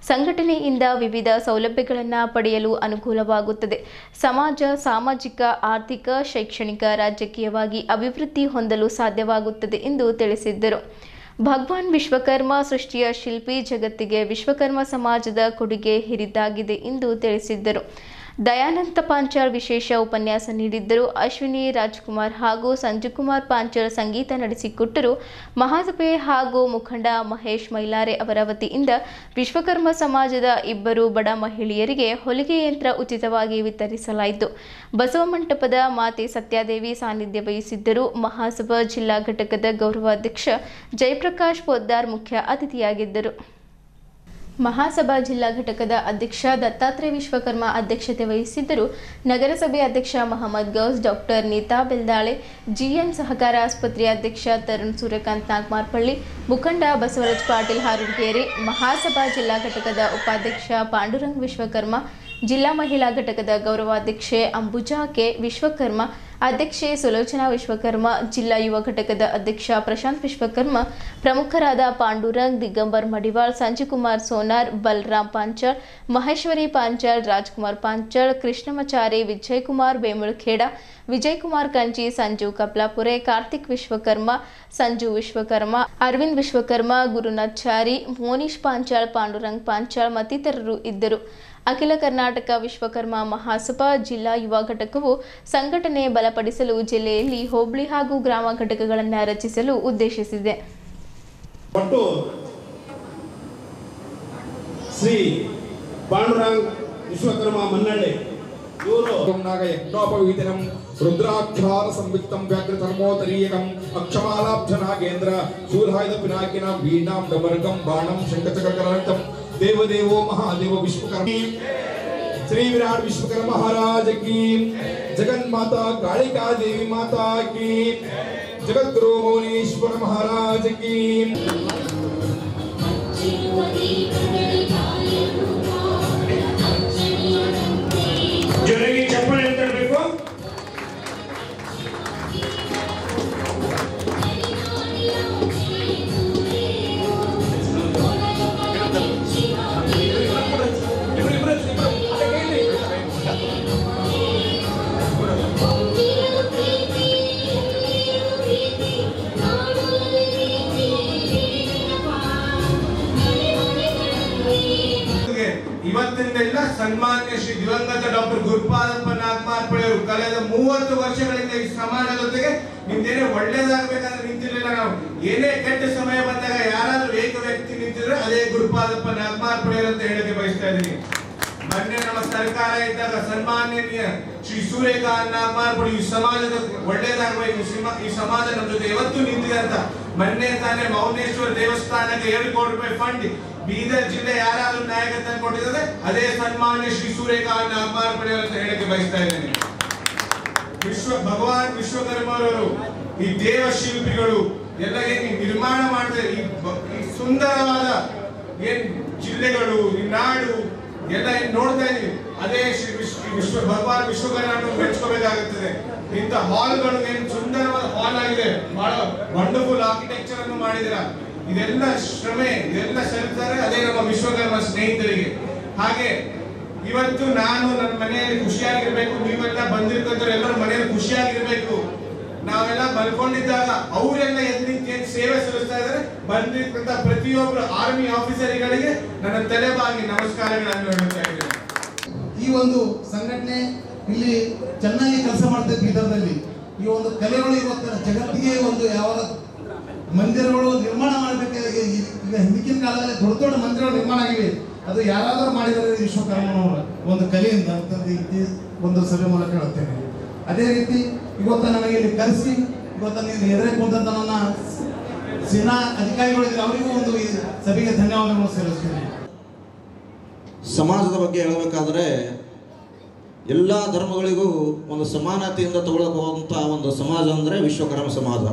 ಸಂಘಟನೆಯಿಂದ ವಿವಿಧ ಸೌಲಭ್ಯಗಳನ್ನು ಪಡೆಯಲು ಅನುಕೂಲವಾಗುತ್ತದೆ. ಸಮಾಜ ಸಾಮಾಜಿಕ, ಆರ್ಥಿಕ, ಶೈಕ್ಷಣಿಕ, ರಾಜಕೀಯವಾಗಿ ಅಭಿವೃದ್ಧಿ ಹೊಂದಲು ಸಾಧ್ಯವಾಗುತ್ತದೆ ಎಂದು ತಿಳಿಸಿದ್ದರು. ಭಗವಾನ್ ವಿಶ್ವಕರ್ಮ ಸೃಷ್ಟಿಯ ಶಿಲ್ಪಿ, ಜಗತ್ತಿಗೆ ವಿಶ್ವಕರ್ಮ ಸಮಾಜದ ಕೊಡುಗೆ ಹಿರಿದಾಗಿದೆ ಎಂದು ತಿಳಿಸಿದ್ದರು. ದಯಾನಂದ ಪಾಂಚಾಳ್ ವಿಶೇಷ ಉಪನ್ಯಾಸ ನೀಡಿದ್ದರು. ಅಶ್ವಿನಿ ರಾಜ್ಕುಮಾರ್ ಹಾಗೂ ಸಂಜುಕುಮಾರ್ ಪಾಂಚಾಳ್ ಸಂಗೀತ ನಡೆಸಿಕೊಟ್ಟರು. ಮಹಾಸಭೆ ಹಾಗೂ ಮುಖಂಡ ಮಹೇಶ್ ಮೈಲಾರೆ ಅವರ ವತಿಯಿಂದ ವಿಶ್ವಕರ್ಮ ಸಮಾಜದ 2 ಬಡ ಮಹಿಳೆಯರಿಗೆ ಹೊಲಿಗೆ ಯಂತ್ರ ಉಚಿತವಾಗಿ ವಿತರಿಸಲಾಯಿತು. ಬಸವ ಮಂಟಪದ ಮಾತೆ ಸತ್ಯಾದೇವಿ ಸಾನ್ನಿಧ್ಯ ವಹಿಸಿದ್ದರು. ಮಹಾಸಭಾ ಜಿಲ್ಲಾ ಘಟಕದ ಗೌರವಾಧ್ಯಕ್ಷ ಜಯಪ್ರಕಾಶ್ ಪೊದ್ದಾರ್ ಮುಖ್ಯ ಅತಿಥಿಯಾಗಿದ್ದರು. ಮಹಾಸಭಾ ಜಿಲ್ಲಾ ಘಟಕದ ಅಧ್ಯಕ್ಷ ದತ್ತಾತ್ರೇಯ ವಿಶ್ವಕರ್ಮ ಅಧ್ಯಕ್ಷತೆ ವಹಿಸಿದ್ದರು. ನಗರಸಭೆ ಅಧ್ಯಕ್ಷ ಮಹಮ್ಮದ್ ಗೌಸ್, ಡಾಕ್ಟರ್ ನೀತಾ ಬೆಲ್ದಾಳೆ, ಜಿಎನ್ ಸಹಕಾರ ಆಸ್ಪತ್ರೆ ಅಧ್ಯಕ್ಷ ತರುಣ್ ಸೂರ್ಯಕಾಂತ್ ನಾಗ್ಮಾರ್ಪಳ್ಳಿ, ಮುಖಂಡ ಬಸವರಾಜ್ ಪಾಟೀಲ್ ಹಾರುಗೇರಿ, ಮಹಾಸಭಾ ಜಿಲ್ಲಾ ಘಟಕದ ಉಪಾಧ್ಯಕ್ಷ ಪಾಂಡುರಂಗ್ ವಿಶ್ವಕರ್ಮ, ಜಿಲ್ಲಾ ಮಹಿಳಾ ಘಟಕದ ಗೌರವಾಧ್ಯಕ್ಷೆ ಅಂಬುಜಾ ಕೆ ವಿಶ್ವಕರ್ಮ, ಅಧ್ಯಕ್ಷೆ ಸುಲೋಚನಾ ವಿಶ್ವಕರ್ಮ, ಜಿಲ್ಲಾ ಯುವ ಘಟಕದ ಅಧ್ಯಕ್ಷ ಪ್ರಶಾಂತ್ ವಿಶ್ವಕರ್ಮ, ಪ್ರಮುಖರಾದ ಪಾಂಡುರಂಗ್, ದಿಗಂಬರ್ ಮಡಿವಾಳ್, ಸಂಜುಕುಮಾರ್ ಸೋನಾರ್, ಬಲರಾಮ್ ಪಾಂಚಾಳ್, ಮಹೇಶ್ವರಿ ಪಾಂಚಾಳ್, ರಾಜ್ಕುಮಾರ್ ಪಾಂಚಾಳ್, ಕೃಷ್ಣಮಚಾರಿ, ವಿಜಯಕುಮಾರ್ ಬೇಮುಳಖೇಡ, ವಿಜಯಕುಮಾರ್ ಕಂಚಿ, ಸಂಜು ಕಪ್ಲಾಪುರೆ, ಕಾರ್ತಿಕ್ ವಿಶ್ವಕರ್ಮ, ಸಂಜು ವಿಶ್ವಕರ್ಮ, ಅರವಿಂದ್ ವಿಶ್ವಕರ್ಮ, ಗುರುನಾಥ್ಚಾರಿ, ಮೋನಿಶ್ ಪಾಂಚಾಳ್, ಪಾಂಡುರಂಗ್ ಪಾಂಚಾಳ್ ಮತ್ತಿತರರು ಇದ್ದರು. ಅಖಿಲ ಕರ್ನಾಟಕ ವಿಶ್ವಕರ್ಮ ಮಹಾಸಭಾ ಜಿಲ್ಲಾ ಯುವ ಘಟಕವು ಸಂಘಟನೆ ಬಲಪಡಿಸಲು ಜಿಲ್ಲೆಯಲ್ಲಿ ಹೋಬಳಿ ಹಾಗೂ ಗ್ರಾಮ ಘಟಕಗಳನ್ನು ರಚಿಸಲು ಉದ್ದೇಶಿಸಿದೆ. ಶ್ರೀ ಪಾಂಡುರಂಗ್ ವಿಶ್ವಕರ್ಮ ಮನ್ನಳ್ಳಿ ಇವರು ಯಜ್ಞೋಪವೀತನಂ ರುದ್ರಾಕ್ಷಾರ ಸಂಯುಕ್ತಂ ವ್ಯಾಘ್ರಧರ್ಮೋತ್ತರೀಯಕಂ ಅಕ್ಷಮಾಲಾಬ್ಧನಾಗೇಂದ್ರ ಶೂಲಾಯುಧ ಪಿನಾಕಿನ ವೀಣಾಂ ಡಮರಕಂ ಬಾಣಂ ಶಂಖಚಕ್ರಕರಣಂ देवदेवो महादेव विश्वकर्म श्री विराट विश्वकर्मा महाराज की, जगन माता कालिका देवी माता की, जगत गुरु मौनीश्वर महाराज की। जोरेगी चप्पल तड़बेको ಇವತ್ತಿನಿಂದ ಸನ್ಮಾನ್ಯ ಶ್ರೀ ದಿವಂಗತ ಡಾಕ್ಟರ್ ಗುರುಪಾದಪ್ಪ ನಾಗಮಾರ್ಪಳ್ಳಿ ಅವರು ಕಳೆದ 30 ವರ್ಷಗಳಿಂದ ಈ ಸಮಾಜ ಜೊತೆಗೆ ನಿಮ್ದೇನೇ ಒಳ್ಳೇದಾಗಬೇಕಂದ್ರೆ ನಿಂತಿರ್ಲಿಲ್ಲ. ನಾವು ಏನೇ ಕೆಟ್ಟ ಸಮಯ ಬಂದಾಗ ಯಾರಾದ್ರೂ ಏಕ ವ್ಯಕ್ತಿ ನಿಂತಿದ್ರೆ ಅದೇ ಗುರುಪಾದಪ್ಪ ನಾಗಮಾರ್ಪಳ್ಳಿ ಅಂತ ಹೇಳಕ್ಕೆ ಬಯಸ್ತಾ ಇದ್ದೀನಿ. ಮೊನ್ನೆ ನಮ್ಮ ಸರ್ಕಾರ ಇದ್ದಾಗ ಸನ್ಮಾನ್ಯ ಶ್ರೀ ಸೂರ್ಯಕಾಂತ್ ನಾಗಮಾರ್ಪಡಿ ಈ ಸಮಾಜದ ಒಳ್ಳೇದಾಗಬೇಕು, ಈ ಸಮಾಜ ನಮ್ಮ ಜೊತೆ ಯಾವತ್ತೂ ನಿಂತಿದೆ ಅಂತ ಮೊನ್ನೆ ತಾನೇ ಮೌನೇಶ್ವರ ದೇವಸ್ಥಾನಕ್ಕೆ 2 ಕೋಟಿ ರೂಪಾಯಿ ಫಂಡ್ ಬೀದರ್ ಜಿಲ್ಲೆ ಯಾರಾದ್ರೂ ನಾಯಕತ್ವ ಕೊಟ್ಟಿದ್ದಾರೆ ಅದೇ ಸನ್ಮಾನ್ಯ ಶ್ರೀ ಸೂರ್ಯಕಾಂತ್ ನಾಗಮಾರ್ಪಡಿ ಅಂತ ಹೇಳಕ್ಕೆ ಬಯಸ್ತಾ ಇದ್ದೇನೆ. ಭಗವಾನ್ ವಿಶ್ವಕರ್ಮರವರು ಈ ದೇವ ಶಿಲ್ಪಿಗಳು ಎಲ್ಲ ಏನ್ ನಿರ್ಮಾಣ ಮಾಡಿದ್ರೆ ಈ ಸುಂದರವಾದ ಏನ್ ಜಿಲ್ಲೆಗಳು, ಈ ನಾಡು ಎಲ್ಲ ಏನ್ ನೋಡ್ತಾ ಇದೀವಿ, ಅದೇ ಭಗವಾನ್ ವಿಶ್ವಕರ್ಮರನ್ನು ಮೆಚ್ಕೋಬೇಕಾಗುತ್ತದೆ. ಇಂಥ ಹಾಲ್ಗಳು ಏನ್ ಸುಂದರವಾದ ಹಾಲ್ ಆಗಿದೆ, ಬಹಳ ವಂಡರ್ಫುಲ್ ಆರ್ಕಿಟೆಕ್ಚರ್ ಅನ್ನು ಮಾಡಿದಿರ. ಇದೆಲ್ಲ ಶ್ರಮೆ, ಇದೆಲ್ಲ ಸಲ್ಲಿಸ್ತಾರೆ ಅದೇ ನಮ್ಮ ವಿಶ್ವಕರ್ಮ ಸ್ನೇಹಿತರಿಗೆ. ಹಾಗೆ ಇವತ್ತು ನಾನು ನನ್ನ ಮನೆಯಲ್ಲಿ ಖುಷಿಯಾಗಿರ್ಬೇಕು, ನೀವೆಲ್ಲ ಬಂದಿರ್ತಂದ್ರೆ ಎಲ್ಲರೂ ಮನೆಯಲ್ಲಿ ಖುಷಿಯಾಗಿರ್ಬೇಕು. ನಾವೆಲ್ಲ ಮಲ್ಕೊಂಡಿದ್ದಾಗ ಅವರೆಲ್ಲ ಎದ್ದು ಸೇವೆ ಸಲ್ಲಿಸ್ತಾ ಇದ್ದಾರೆ. ಬಂದಿರ್ತಂತ ಪ್ರತಿಯೊಬ್ಬರು ಆರ್ಮಿ ಆಫೀಸರ್ಗಳಿಗೆ ನನ್ನ ತಲೆಬಾಗಿ ನಮಸ್ಕಾರಗಳನ್ನು ಹೇಳ್ತಾ ಇದ್ದೇನೆ. ಈ ಒಂದು ಸಂಘಟನೆ ಇಲ್ಲಿ ಚೆನ್ನಾಗಿ ಕೆಲಸ ಮಾಡ್ತದೆ ಬೀದರ್ನಲ್ಲಿ. ಈ ಒಂದು ಕಲೆಗಳು ಇವತ್ತು ಜಗತ್ತಿಗೆ ಒಂದು ಯಾವ ಮಂದಿರಗಳು ನಿರ್ಮಾಣ ಮಾಡಬೇಕಾಗಿ ಈಗ ಹಿಂದಿನ ಕಾಲದಲ್ಲಿ ದೊಡ್ಡ ದೊಡ್ಡ ಮಂದಿರಗಳು ನಿರ್ಮಾಣ ಆಗಿವೆ. ಅದು ಯಾರಾದರೂ ಮಾಡಿದರೆ ವಿಶ್ವಕರ್ಮನವರ ಒಂದು ಕಲೆಯಿಂದ ಒಂದು ಸಭೆ ಮೂಲಕ ಹೇಳುತ್ತೇನೆ. ಅದೇ ರೀತಿ ಇವತ್ತು ನನಗೆ ಇಲ್ಲಿ ಕರೆಸಿ ಇವತ್ತು ನೀವು ಎದುರೇ ಕುಂತ ನನ್ನ ಸೇನಾ ಅಧಿಕಾರಿಗಳಿದ್ರೆ ಅವರಿಗೂ ಒಂದು ಈ ಸಭೆಗೆ ಧನ್ಯವಾದಗಳು ಸಲ್ಲಿಸ್ತೀನಿ. ಸಮಾಜದ ಬಗ್ಗೆ ಹೇಳಬೇಕಾದ್ರೆ ಎಲ್ಲ ಧರ್ಮಗಳಿಗೂ ಒಂದು ಸಮಾನತೆಯಿಂದ ತಗೊಳ್ಳಬಹುದಂಥ ಒಂದು ಸಮಾಜ ಅಂದರೆ ವಿಶ್ವಕರ್ಮ ಸಮಾಜ.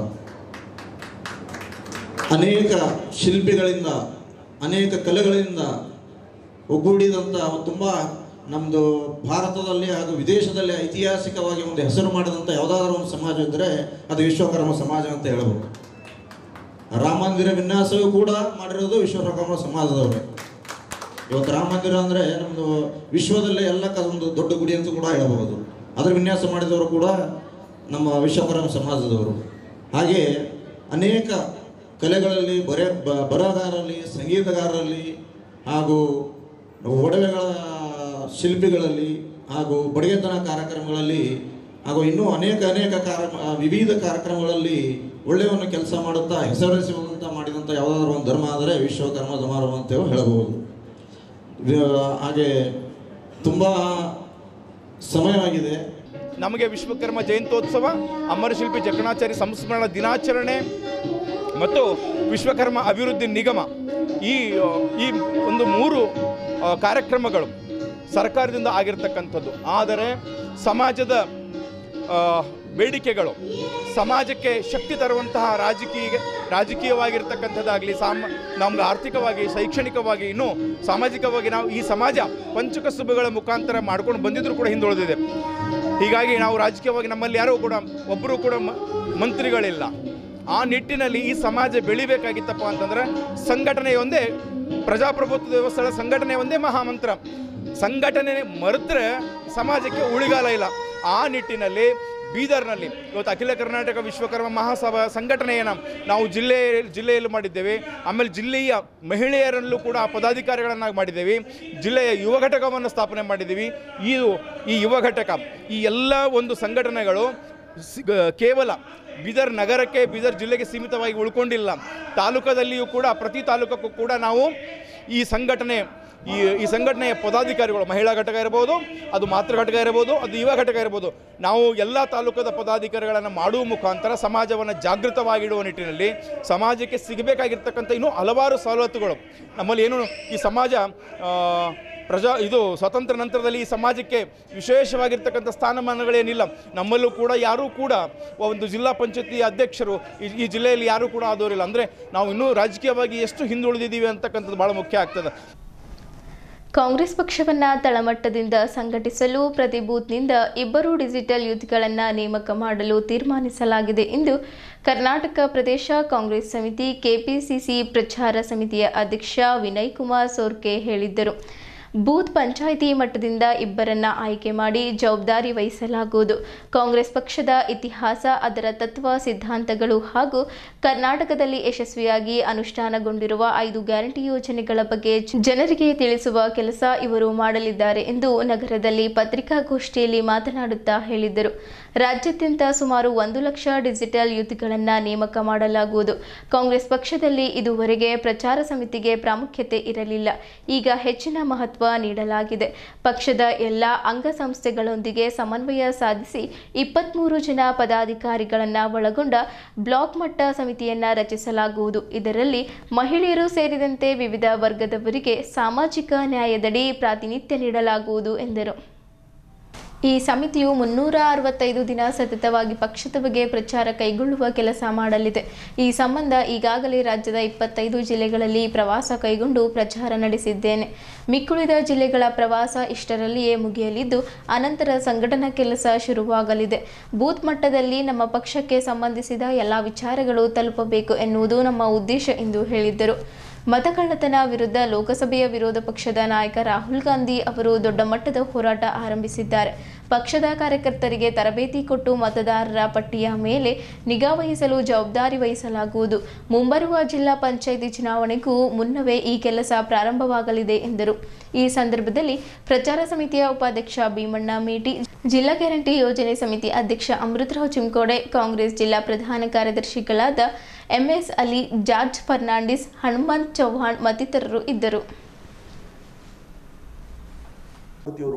ಅನೇಕ ಶಿಲ್ಪಿಗಳಿಂದ, ಅನೇಕ ಕಲೆಗಳಿಂದ ಒಗ್ಗೂಡಿದಂಥ ತುಂಬ ನಮ್ಮದು ಭಾರತದಲ್ಲಿ ಹಾಗೂ ವಿದೇಶದಲ್ಲಿ ಐತಿಹಾಸಿಕವಾಗಿ ಒಂದು ಹೆಸರು ಮಾಡಿದಂಥ ಯಾವುದಾದ್ರೂ ಒಂದು ಸಮಾಜ ಇದ್ದರೆ ಅದು ವಿಶ್ವಕರ್ಮ ಸಮಾಜ ಅಂತ ಹೇಳ್ಬೋದು. ರಾಮ ಮಂದಿರ ವಿನ್ಯಾಸವೂ ಕೂಡ ಮಾಡಿರೋದು ವಿಶ್ವಕರ್ಮ ಸಮಾಜದವರೇ. ಇವತ್ತು ರಾಮ ಮಂದಿರ ಅಂದರೆ ನಮ್ಮದು ವಿಶ್ವದಲ್ಲೇ ಎಲ್ಲ ಒಂದು ದೊಡ್ಡ ಗುಡಿ ಅಂತ ಕೂಡ ಹೇಳಬಹುದು. ಅದರ ವಿನ್ಯಾಸ ಮಾಡಿದವರು ಕೂಡ ನಮ್ಮ ವಿಶ್ವಕರ್ಮ ಸಮಾಜದವರು. ಹಾಗೆ ಅನೇಕ ಕಲೆಗಳಲ್ಲಿ ಬರಹಗಾರರಲ್ಲಿ, ಸಂಗೀತಗಾರರಲ್ಲಿ ಹಾಗೂ ಒಡವೆಗಳ ಶಿಲ್ಪಿಗಳಲ್ಲಿ ಹಾಗೂ ಬಡಗೆತನ ಕಾರ್ಯಕ್ರಮಗಳಲ್ಲಿ ಹಾಗೂ ಇನ್ನೂ ಅನೇಕ ವಿವಿಧ ಕಾರ್ಯಕ್ರಮಗಳಲ್ಲಿ ಒಳ್ಳೆಯವನ್ನು ಕೆಲಸ ಮಾಡುತ್ತಾ ಹೆಸರಿಸುವಂಥ ಮಾಡಿದಂಥ ಯಾವುದಾದ್ರೂ ಒಂದು ಧರ್ಮ ಆದರೆ ವಿಶ್ವಕರ್ಮ ಸಮಾರಂಭ ಅಂತೇಳಿ ಹೇಳಬಹುದು. ಹಾಗೆ ತುಂಬ ಸಮಯವಾಗಿದೆ. ನಮಗೆ ವಿಶ್ವಕರ್ಮ ಜಯಂತ್ಯೋತ್ಸವ, ಅಮರಶಿಲ್ಪಿ ಜಕಣಾಚಾರಿ ಸಂಸ್ಮರಣ ದಿನಾಚರಣೆ ಮತ್ತು ವಿಶ್ವಕರ್ಮ ಅಭಿವೃದ್ಧಿ ನಿಗಮ ಈ ಒಂದು 3 ಕಾರ್ಯಕ್ರಮಗಳು ಸರ್ಕಾರದಿಂದ ಆಗಿರ್ತಕ್ಕಂಥದ್ದು. ಆದರೆ ಸಮಾಜದ ಬೇಡಿಕೆಗಳು, ಸಮಾಜಕ್ಕೆ ಶಕ್ತಿ ತರುವಂತಹ ರಾಜಕೀಯವಾಗಿರ್ತಕ್ಕಂಥದ್ದಾಗಲಿ, ನಮ್ಗೆ ಆರ್ಥಿಕವಾಗಿ, ಶೈಕ್ಷಣಿಕವಾಗಿ, ಇನ್ನೂ ಸಾಮಾಜಿಕವಾಗಿ ನಾವು ಈ ಸಮಾಜ ಪಂಚಕಸುಬುಗಳ ಮುಖಾಂತರ ಮಾಡ್ಕೊಂಡು ಬಂದಿದ್ರೂ ಕೂಡ ಹಿಂದುಳಿದಿದೆ. ಹೀಗಾಗಿ ನಾವು ರಾಜಕೀಯವಾಗಿ ನಮ್ಮಲ್ಲಿ ಯಾರೂ ಕೂಡ ಒಬ್ಬರು ಕೂಡ ಮಂತ್ರಿಗಳಿಲ್ಲ. ಆ ನಿಟ್ಟಿನಲ್ಲಿ ಈ ಸಮಾಜ ಬೆಳಿಬೇಕಾಗಿತ್ತಪ್ಪ ಅಂತಂದರೆ ಸಂಘಟನೆ ಒಂದೇ, ಪ್ರಜಾಪ್ರಭುತ್ವ ವ್ಯವಸ್ಥೆಯ ಸಂಘಟನೆ ಒಂದೇ ಮಹಾಮಂತ್ರ. ಸಂಘಟನೆ ಮರೆತರೆ ಸಮಾಜಕ್ಕೆ ಉಳಿಗಾಲ ಇಲ್ಲ. ಆ ನಿಟ್ಟಿನಲ್ಲಿ ಬೀದರ್ನಲ್ಲಿ ಇವತ್ತು ಅಖಿಲ ಕರ್ನಾಟಕ ವಿಶ್ವಕರ್ಮ ಮಹಾಸಭಾ ಸಂಘಟನೆಯನ್ನು ನಾವು ಜಿಲ್ಲೆಯಲ್ಲಿ ಮಾಡಿದ್ದೇವೆ. ಆಮೇಲೆ ಜಿಲ್ಲೆಯ ಮಹಿಳೆಯರಲ್ಲೂ ಕೂಡ ಪದಾಧಿಕಾರಿಗಳನ್ನಾಗಿ ಮಾಡಿದ್ದೇವೆ. ಜಿಲ್ಲೆಯ ಯುವ ಘಟಕವನ್ನು ಸ್ಥಾಪನೆ ಮಾಡಿದ್ದೀವಿ. ಈ ಯುವ ಘಟಕ, ಈ ಎಲ್ಲ ಒಂದು ಸಂಘಟನೆಗಳು ಕೇವಲ ಬೀದರ್ ನಗರಕ್ಕೆ, ಬೀದರ್ ಜಿಲ್ಲೆಗೆ ಸೀಮಿತವಾಗಿ ಉಳ್ಕೊಂಡಿಲ್ಲ. ತಾಲೂಕದಲ್ಲಿಯೂ ಕೂಡ ಪ್ರತಿ ತಾಲೂಕಕ್ಕೂ ಕೂಡ ನಾವು ಈ ಸಂಘಟನೆಯ ಪದಾಧಿಕಾರಿಗಳು, ಮಹಿಳಾ ಘಟಕ ಇರ್ಬೋದು, ಅದು ಮಾತೃ ಘಟಕ ಇರ್ಬೋದು, ಅದು ಯುವ ಘಟಕ ಇರ್ಬೋದು, ನಾವು ಎಲ್ಲ ತಾಲೂಕದ ಪದಾಧಿಕಾರಿಗಳನ್ನು ಮಾಡುವ ಮುಖಾಂತರ ಸಮಾಜವನ್ನು ಜಾಗೃತವಾಗಿಡುವ ನಿಟ್ಟಿನಲ್ಲಿ ಸಮಾಜಕ್ಕೆ ಸಿಗಬೇಕಾಗಿರ್ತಕ್ಕಂಥ ಇನ್ನೂ ಹಲವಾರು ಸವಲತ್ತುಗಳು ನಮ್ಮಲ್ಲಿ ಏನು ಈ ಸಮಾಜ ಸ್ವತಂತ್ರ ನಂತರದಲ್ಲಿ ಈ ಸಮಾಜಕ್ಕೆ ವಿಶೇಷವಾಗಿರ್ತಕ್ಕಂಥ ಸ್ಥಾನಮಾನಗಳೇನಿಲ್ಲ. ನಮ್ಮಲ್ಲೂ ಕೂಡ ಯಾರೂ ಕೂಡ ಒಂದು ಜಿಲ್ಲಾ ಪಂಚಾಯತಿ ಅಧ್ಯಕ್ಷರು ಈ ಜಿಲ್ಲೆಯಲ್ಲಿ ಯಾರೂ ಕೂಡ ಆದವರಿಲ್ಲ. ಅಂದರೆ ನಾವು ಇನ್ನೂ ರಾಜಕೀಯವಾಗಿ ಎಷ್ಟು ಹಿಂದುಳಿದಿದ್ದೀವಿ ಅಂತಕ್ಕಂಥದ್ದು ಭಾಳ ಮುಖ್ಯ ಆಗ್ತದೆ. ಕಾಂಗ್ರೆಸ್ ಪಕ್ಷವನ್ನು ತಳಮಟ್ಟದಿಂದ ಸಂಘಟಿಸಲು ಪ್ರತಿ ಬೂತ್ನಿಂದ 2 ಡಿಜಿಟಲ್ ಯೂತ್ಗಳನ್ನು ನೇಮಕ ಮಾಡಲು ತೀರ್ಮಾನಿಸಲಾಗಿದೆ ಎಂದು ಕರ್ನಾಟಕ ಪ್ರದೇಶ ಕಾಂಗ್ರೆಸ್ ಸಮಿತಿ ಕೆಪಿಸಿಸಿ ಪ್ರಚಾರ ಸಮಿತಿಯ ಅಧ್ಯಕ್ಷ ವಿನಯ್ ಕುಮಾರ್ ಸೋರ್ಕೆ ಹೇಳಿದ್ದರು. ಬೂತ್ ಪಂಚಾಯಿತಿ ಮಟ್ಟದಿಂದ 2 ಆಯ್ಕೆ ಮಾಡಿ ಜವಾಬ್ದಾರಿ ವಹಿಸಲಾಗುವುದು. ಕಾಂಗ್ರೆಸ್ ಪಕ್ಷದ ಇತಿಹಾಸ, ಅದರ ತತ್ವ ಸಿದ್ಧಾಂತಗಳು ಹಾಗೂ ಕರ್ನಾಟಕದಲ್ಲಿ ಯಶಸ್ವಿಯಾಗಿ ಅನುಷ್ಠಾನಗೊಂಡಿರುವ 5 ಗ್ಯಾರಂಟಿ ಯೋಜನೆಗಳ ಬಗ್ಗೆ ಜನರಿಗೆ ತಿಳಿಸುವ ಕೆಲಸ ಇವರು ಮಾಡಲಿದ್ದಾರೆ ಎಂದು ನಗರದಲ್ಲಿ ಪತ್ರಿಕಾಗೋಷ್ಠಿಯಲ್ಲಿ ಮಾತನಾಡುತ್ತಾ ಹೇಳಿದರು. ರಾಜ್ಯಾದ್ಯಂತ ಸುಮಾರು 1 ಲಕ್ಷ ಡಿಜಿಟಲ್ ಯೂತ್ಗಳನ್ನು ನೇಮಕ ಮಾಡಲಾಗುವುದು. ಕಾಂಗ್ರೆಸ್ ಪಕ್ಷದಲ್ಲಿ ಇದುವರೆಗೆ ಪ್ರಚಾರ ಸಮಿತಿಗೆ ಪ್ರಾಮುಖ್ಯತೆ ಇರಲಿಲ್ಲ. ಈಗ ಹೆಚ್ಚಿನ ಮಹತ್ವ ಮಹತ್ವ ನೀಡಲಾಗಿದೆ. ಪಕ್ಷದ ಎಲ್ಲ ಅಂಗಸಂಸ್ಥೆಗಳೊಂದಿಗೆ ಸಮನ್ವಯ ಸಾಧಿಸಿ 23 ಜನ ಪದಾಧಿಕಾರಿಗಳನ್ನು ಒಳಗೊಂಡ ಬ್ಲಾಕ್ ಮಟ್ಟ ಸಮಿತಿಯನ್ನು ರಚಿಸಲಾಗುವುದು. ಇದರಲ್ಲಿ ಮಹಿಳೆಯರು ಸೇರಿದಂತೆ ವಿವಿಧ ವರ್ಗದವರಿಗೆ ಸಾಮಾಜಿಕ ನ್ಯಾಯದಡಿ ಪ್ರಾತಿನಿಧ್ಯ ನೀಡಲಾಗುವುದು ಎಂದರು. ಈ ಸಮಿತಿಯು 365 ದಿನ ಸತತವಾಗಿ ಪಕ್ಷದ ಬಗ್ಗೆ ಪ್ರಚಾರ ಕೈಗೊಳ್ಳುವ ಕೆಲಸ ಮಾಡಲಿದೆ. ಈ ಸಂಬಂಧ ಈಗಾಗಲೇ ರಾಜ್ಯದ 25 ಜಿಲ್ಲೆಗಳಲ್ಲಿ ಪ್ರವಾಸ ಕೈಗೊಂಡು ಪ್ರಚಾರ ನಡೆಸಿದ್ದೇನೆ. ಮಿಕ್ಕುಳಿದ ಜಿಲ್ಲೆಗಳ ಪ್ರವಾಸ ಇಷ್ಟರಲ್ಲಿಯೇ ಮುಗಿಯಲಿದ್ದು, ಅನಂತರ ಸಂಘಟನಾ ಕೆಲಸ ಶುರುವಾಗಲಿದೆ. ಬೂತ್ ಮಟ್ಟದಲ್ಲಿ ನಮ್ಮ ಪಕ್ಷಕ್ಕೆ ಸಂಬಂಧಿಸಿದ ಎಲ್ಲ ವಿಚಾರಗಳು ತಲುಪಬೇಕು ಎನ್ನುವುದು ನಮ್ಮ ಉದ್ದೇಶ ಎಂದು ಹೇಳಿದ್ದರು. ಮತಕಳ್ಳತನ ವಿರುದ್ಧ ಲೋಕಸಭೆಯ ವಿರೋಧ ಪಕ್ಷದ ನಾಯಕ ರಾಹುಲ್ ಗಾಂಧಿ ಅವರು ದೊಡ್ಡ ಮಟ್ಟದ ಹೋರಾಟ ಆರಂಭಿಸಿದ್ದಾರೆ. ಪಕ್ಷದ ಕಾರ್ಯಕರ್ತರಿಗೆ ತರಬೇತಿ ಕೊಟ್ಟು ಮತದಾರರ ಪಟ್ಟಿಯ ಮೇಲೆ ನಿಗಾ ವಹಿಸಲು ಜವಾಬ್ದಾರಿ ವಹಿಸಲಾಗುವುದು. ಮುಂಬರುವ ಜಿಲ್ಲಾ ಪಂಚಾಯಿತಿ ಚುನಾವಣೆಗೂ ಮುನ್ನವೇ ಈ ಕೆಲಸ ಪ್ರಾರಂಭವಾಗಲಿದೆ ಎಂದರು. ಈ ಸಂದರ್ಭದಲ್ಲಿ ಪ್ರಚಾರ ಸಮಿತಿಯ ಉಪಾಧ್ಯಕ್ಷ ಭೀಮಣ್ಣ ಮೇಟಿ, ಜಿಲ್ಲಾ ಗ್ಯಾರಂಟಿ ಯೋಜನೆ ಸಮಿತಿ ಅಧ್ಯಕ್ಷ ಅಮೃತರಾವ್ ಚಿಮ್ಕೋಡೆ, ಕಾಂಗ್ರೆಸ್ ಜಿಲ್ಲಾ ಪ್ರಧಾನ ಕಾರ್ಯದರ್ಶಿಗಳಾದ MS ಅಲಿ, ಜಾರ್ಜ್ ಫರ್ನಾಂಡಿಸ್, ಹನುಮಂತ್ ಚೌಹಾಣ್ ಮತ್ತಿತರರು ಇದ್ದರು.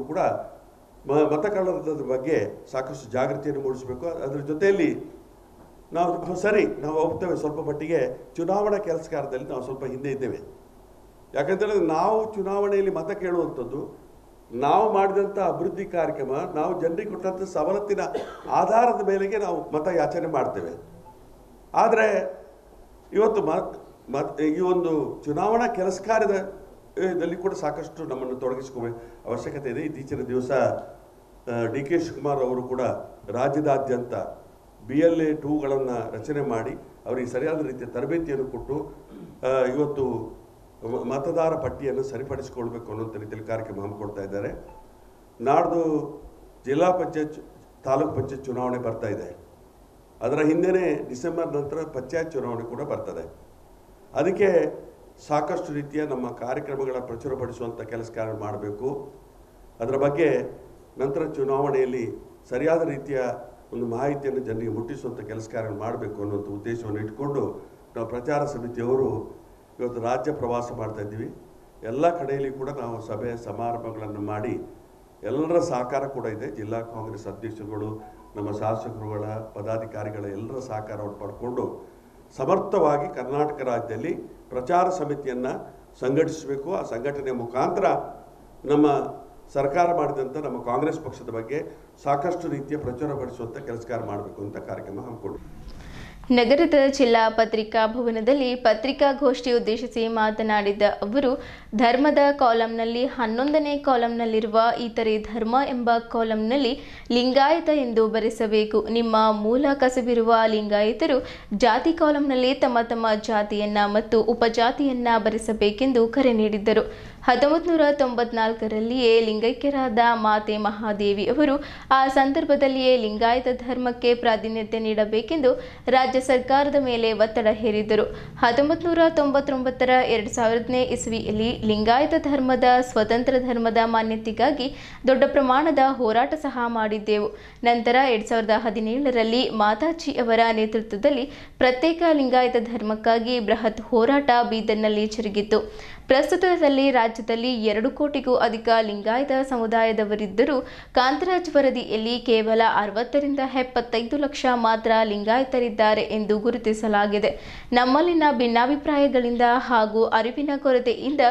ಕೂಡ ಮತಕಳ್ಳತನದ ಬಗ್ಗೆ ಸಾಕಷ್ಟು ಜಾಗೃತಿಯನ್ನು ಮೂಡಿಸಬೇಕು. ಅದರ ಜೊತೆಯಲ್ಲಿ ನಾವು ಹೋಗ್ತೇವೆ ಸ್ವಲ್ಪ ಮಟ್ಟಿಗೆ ಚುನಾವಣಾ ಕೆಲಸಕಾರದಲ್ಲಿ ನಾವು ಸ್ವಲ್ಪ ಹಿಂದೆ ಇದ್ದೇವೆ. ಯಾಕಂತೇಳಿದ್ರೆ ನಾವು ಚುನಾವಣೆಯಲ್ಲಿ ಮತ ಕೇಳುವಂಥದ್ದು, ನಾವು ಮಾಡಿದಂಥ ಅಭಿವೃದ್ಧಿ ಕಾರ್ಯಕ್ರಮ, ನಾವು ಜನರಿಗೆ ಕೊಟ್ಟಂಥ ಸವಲತ್ತಿನ ಆಧಾರದ ಮೇಲೆಗೆ ನಾವು ಮತ ಯಾಚನೆ ಮಾಡ್ತೇವೆ. ಆದರೆ ಇವತ್ತು ಈ ಒಂದು ಚುನಾವಣಾ ಕೆಲಸ ಕಾರ್ಯದಲ್ಲಿ ಕೂಡ ಸಾಕಷ್ಟು ನಮ್ಮನ್ನು ತೊಡಗಿಸ್ಕೋಬೇಕು ಅವಶ್ಯಕತೆ ಇದೆ. ಇತ್ತೀಚಿನ ದಿವಸ DK ಶಿವಕುಮಾರ್ ಅವರು ಕೂಡ ರಾಜ್ಯದಾದ್ಯಂತ BLA 2ಗಳನ್ನು ರಚನೆ ಮಾಡಿ ಅವರಿಗೆ ಸರಿಯಾದ ರೀತಿಯ ತರಬೇತಿಯನ್ನು ಕೊಟ್ಟು ಇವತ್ತು ಮತದಾರ ಪಟ್ಟಿಯನ್ನು ಸರಿಪಡಿಸಿಕೊಳ್ಬೇಕು ಅನ್ನೋಂಥ ರೀತಿಯಲ್ಲಿ ಕಾರ್ಯಕ್ರಮ ಹಮ್ಮಿಕೊಳ್ತಾ ಇದ್ದಾರೆ. ನಾಡ್ದು ಜಿಲ್ಲಾ ಪಂಚಾಯತ್, ತಾಲೂಕು ಪಂಚಾಯತ್ ಚುನಾವಣೆ ಬರ್ತಾ ಇದೆ. ಅದರ ಹಿಂದೆಯೇ ಡಿಸೆಂಬರ್ ನಂತರ ಪಂಚಾಯತ್ ಚುನಾವಣೆ ಕೂಡ ಬರ್ತದೆ. ಅದಕ್ಕೆ ಸಾಕಷ್ಟು ರೀತಿಯ ನಮ್ಮ ಕಾರ್ಯಕ್ರಮಗಳ ಪ್ರಚುರಪಡಿಸುವಂಥ ಕೆಲಸ ಕಾರ್ಯ ಮಾಡಬೇಕು. ಅದರ ಬಗ್ಗೆ ನಂತರ ಚುನಾವಣೆಯಲ್ಲಿ ಸರಿಯಾದ ರೀತಿಯ ಒಂದು ಮಾಹಿತಿಯನ್ನು ಜನರಿಗೆ ಮುಟ್ಟಿಸುವಂಥ ಕೆಲಸ ಕಾರ್ಯ ಮಾಡಬೇಕು ಅನ್ನುವಂಥ ಉದ್ದೇಶವನ್ನು ಇಟ್ಕೊಂಡು ನಾವು ಪ್ರಚಾರ ಸಮಿತಿಯವರು ಇವತ್ತು ರಾಜ್ಯ ಪ್ರವಾಸ ಮಾಡ್ತಾ ಇದ್ದೀವಿ. ಎಲ್ಲ ಕಡೆಯಲ್ಲಿ ಕೂಡ ನಾವು ಸಭೆ ಸಮಾರಂಭಗಳನ್ನು ಮಾಡಿ ಎಲ್ಲರ ಸಹಕಾರ ಕೂಡ ಇದೆ. ಜಿಲ್ಲಾ ಕಾಂಗ್ರೆಸ್ ಅಧ್ಯಕ್ಷರುಗಳು, ನಮ್ಮ ಶಾಸಕರುಗಳ, ಪದಾಧಿಕಾರಿಗಳ ಎಲ್ಲರ ಸಹಕಾರವನ್ನು ಪಡ್ಕೊಂಡು ಸಮರ್ಥವಾಗಿ ಕರ್ನಾಟಕ ರಾಜ್ಯದಲ್ಲಿ ಪ್ರಚಾರ ಸಮಿತಿಯನ್ನು ಸಂಘಟಿಸಬೇಕು. ಆ ಸಂಘಟನೆಯ ಮುಖಾಂತರ ನಮ್ಮ ಸರ್ಕಾರ ಮಾಡಿದಂಥ ನಮ್ಮ ಕಾಂಗ್ರೆಸ್ ಪಕ್ಷದ ಬಗ್ಗೆ ಸಾಕಷ್ಟು ರೀತಿಯ ಪ್ರಚಾರಪಡಿಸುವಂಥ ಕೆಲಸ ಮಾಡಬೇಕು ಅಂತ ಕಾರ್ಯಕ್ರಮ ಹಮ್ಮಿಕೊಂಡು ನಗರದ ಜಿಲ್ಲಾ ಪತ್ರಿಕಾ ಭವನದಲ್ಲಿ ಪತ್ರಿಕಾಗೋಷ್ಠಿ ಉದ್ದೇಶಿಸಿ ಮಾತನಾಡಿದ ಅವರು, ಧರ್ಮದ ಕಾಲಂನಲ್ಲಿ 11ನೇ ಕಾಲಂನಲ್ಲಿರುವ ಇತರೆ ಧರ್ಮ ಎಂಬ ಕಾಲಂನಲ್ಲಿ ಲಿಂಗಾಯತ ಎಂದು ಬರೆಸಬೇಕು. ನಿಮ್ಮ ಮೂಲ ಕಸಬಿರುವ ಲಿಂಗಾಯತರು ಜಾತಿ ಕಾಲಂನಲ್ಲಿ ತಮ್ಮ ತಮ್ಮ ಜಾತಿಯನ್ನ ಮತ್ತು ಉಪಜಾತಿಯನ್ನ ಬರೆಸಬೇಕೆಂದು ಕರೆ ನೀಡಿದ್ದರು. 1994ರಲ್ಲಿಯೇ ಲಿಂಗೈಕ್ಯರಾದ ಮಾತೆ ಮಹಾದೇವಿ ಅವರು ಆ ಸಂದರ್ಭದಲ್ಲಿಯೇ ಲಿಂಗಾಯತ ಧರ್ಮಕ್ಕೆ ಪ್ರಾಧಾನ್ಯತೆ ನೀಡಬೇಕೆಂದು ರಾಜ್ಯ ಸರ್ಕಾರದ ಮೇಲೆ ಒತ್ತಡ ಹೇರಿದ್ದರು. 1999ರ 2000ನೇ ಇಸವಿಯಲ್ಲಿ ಲಿಂಗಾಯತ ಧರ್ಮದ ಸ್ವತಂತ್ರ ಧರ್ಮದ ಮಾನ್ಯತೆಗಾಗಿ ದೊಡ್ಡ ಪ್ರಮಾಣದ ಹೋರಾಟ ಸಹ ಮಾಡಿದ್ದೆವು. ನಂತರ 2017ರಲ್ಲಿ ಮಾತಾಜಿ ಅವರ ನೇತೃತ್ವದಲ್ಲಿ ಪ್ರತ್ಯೇಕ ಲಿಂಗಾಯತ ಧರ್ಮಕ್ಕಾಗಿ ಬೃಹತ್ ಹೋರಾಟ ಬೀದರ್ನಲ್ಲಿ ಜರುಗಿತು. ಪ್ರಸ್ತುತದಲ್ಲಿ ರಾಜ್ಯದಲ್ಲಿ 2 ಕೋಟಿಗೂ ಅಧಿಕ ಲಿಂಗಾಯತ ಸಮುದಾಯದವರಿದ್ದರೂ ಕಾಂತರಾಜ್ ವರದಿಯಲ್ಲಿ ಕೇವಲ 60ರಿಂದ 75 ಲಕ್ಷ ಮಾತ್ರ ಲಿಂಗಾಯತರಿದ್ದಾರೆ ಎಂದು ಗುರುತಿಸಲಾಗಿದೆ. ನಮ್ಮಲ್ಲಿನ ಭಿನ್ನಾಭಿಪ್ರಾಯಗಳಿಂದ ಹಾಗೂ ಅರಿವಿನ ಕೊರತೆಯಿಂದ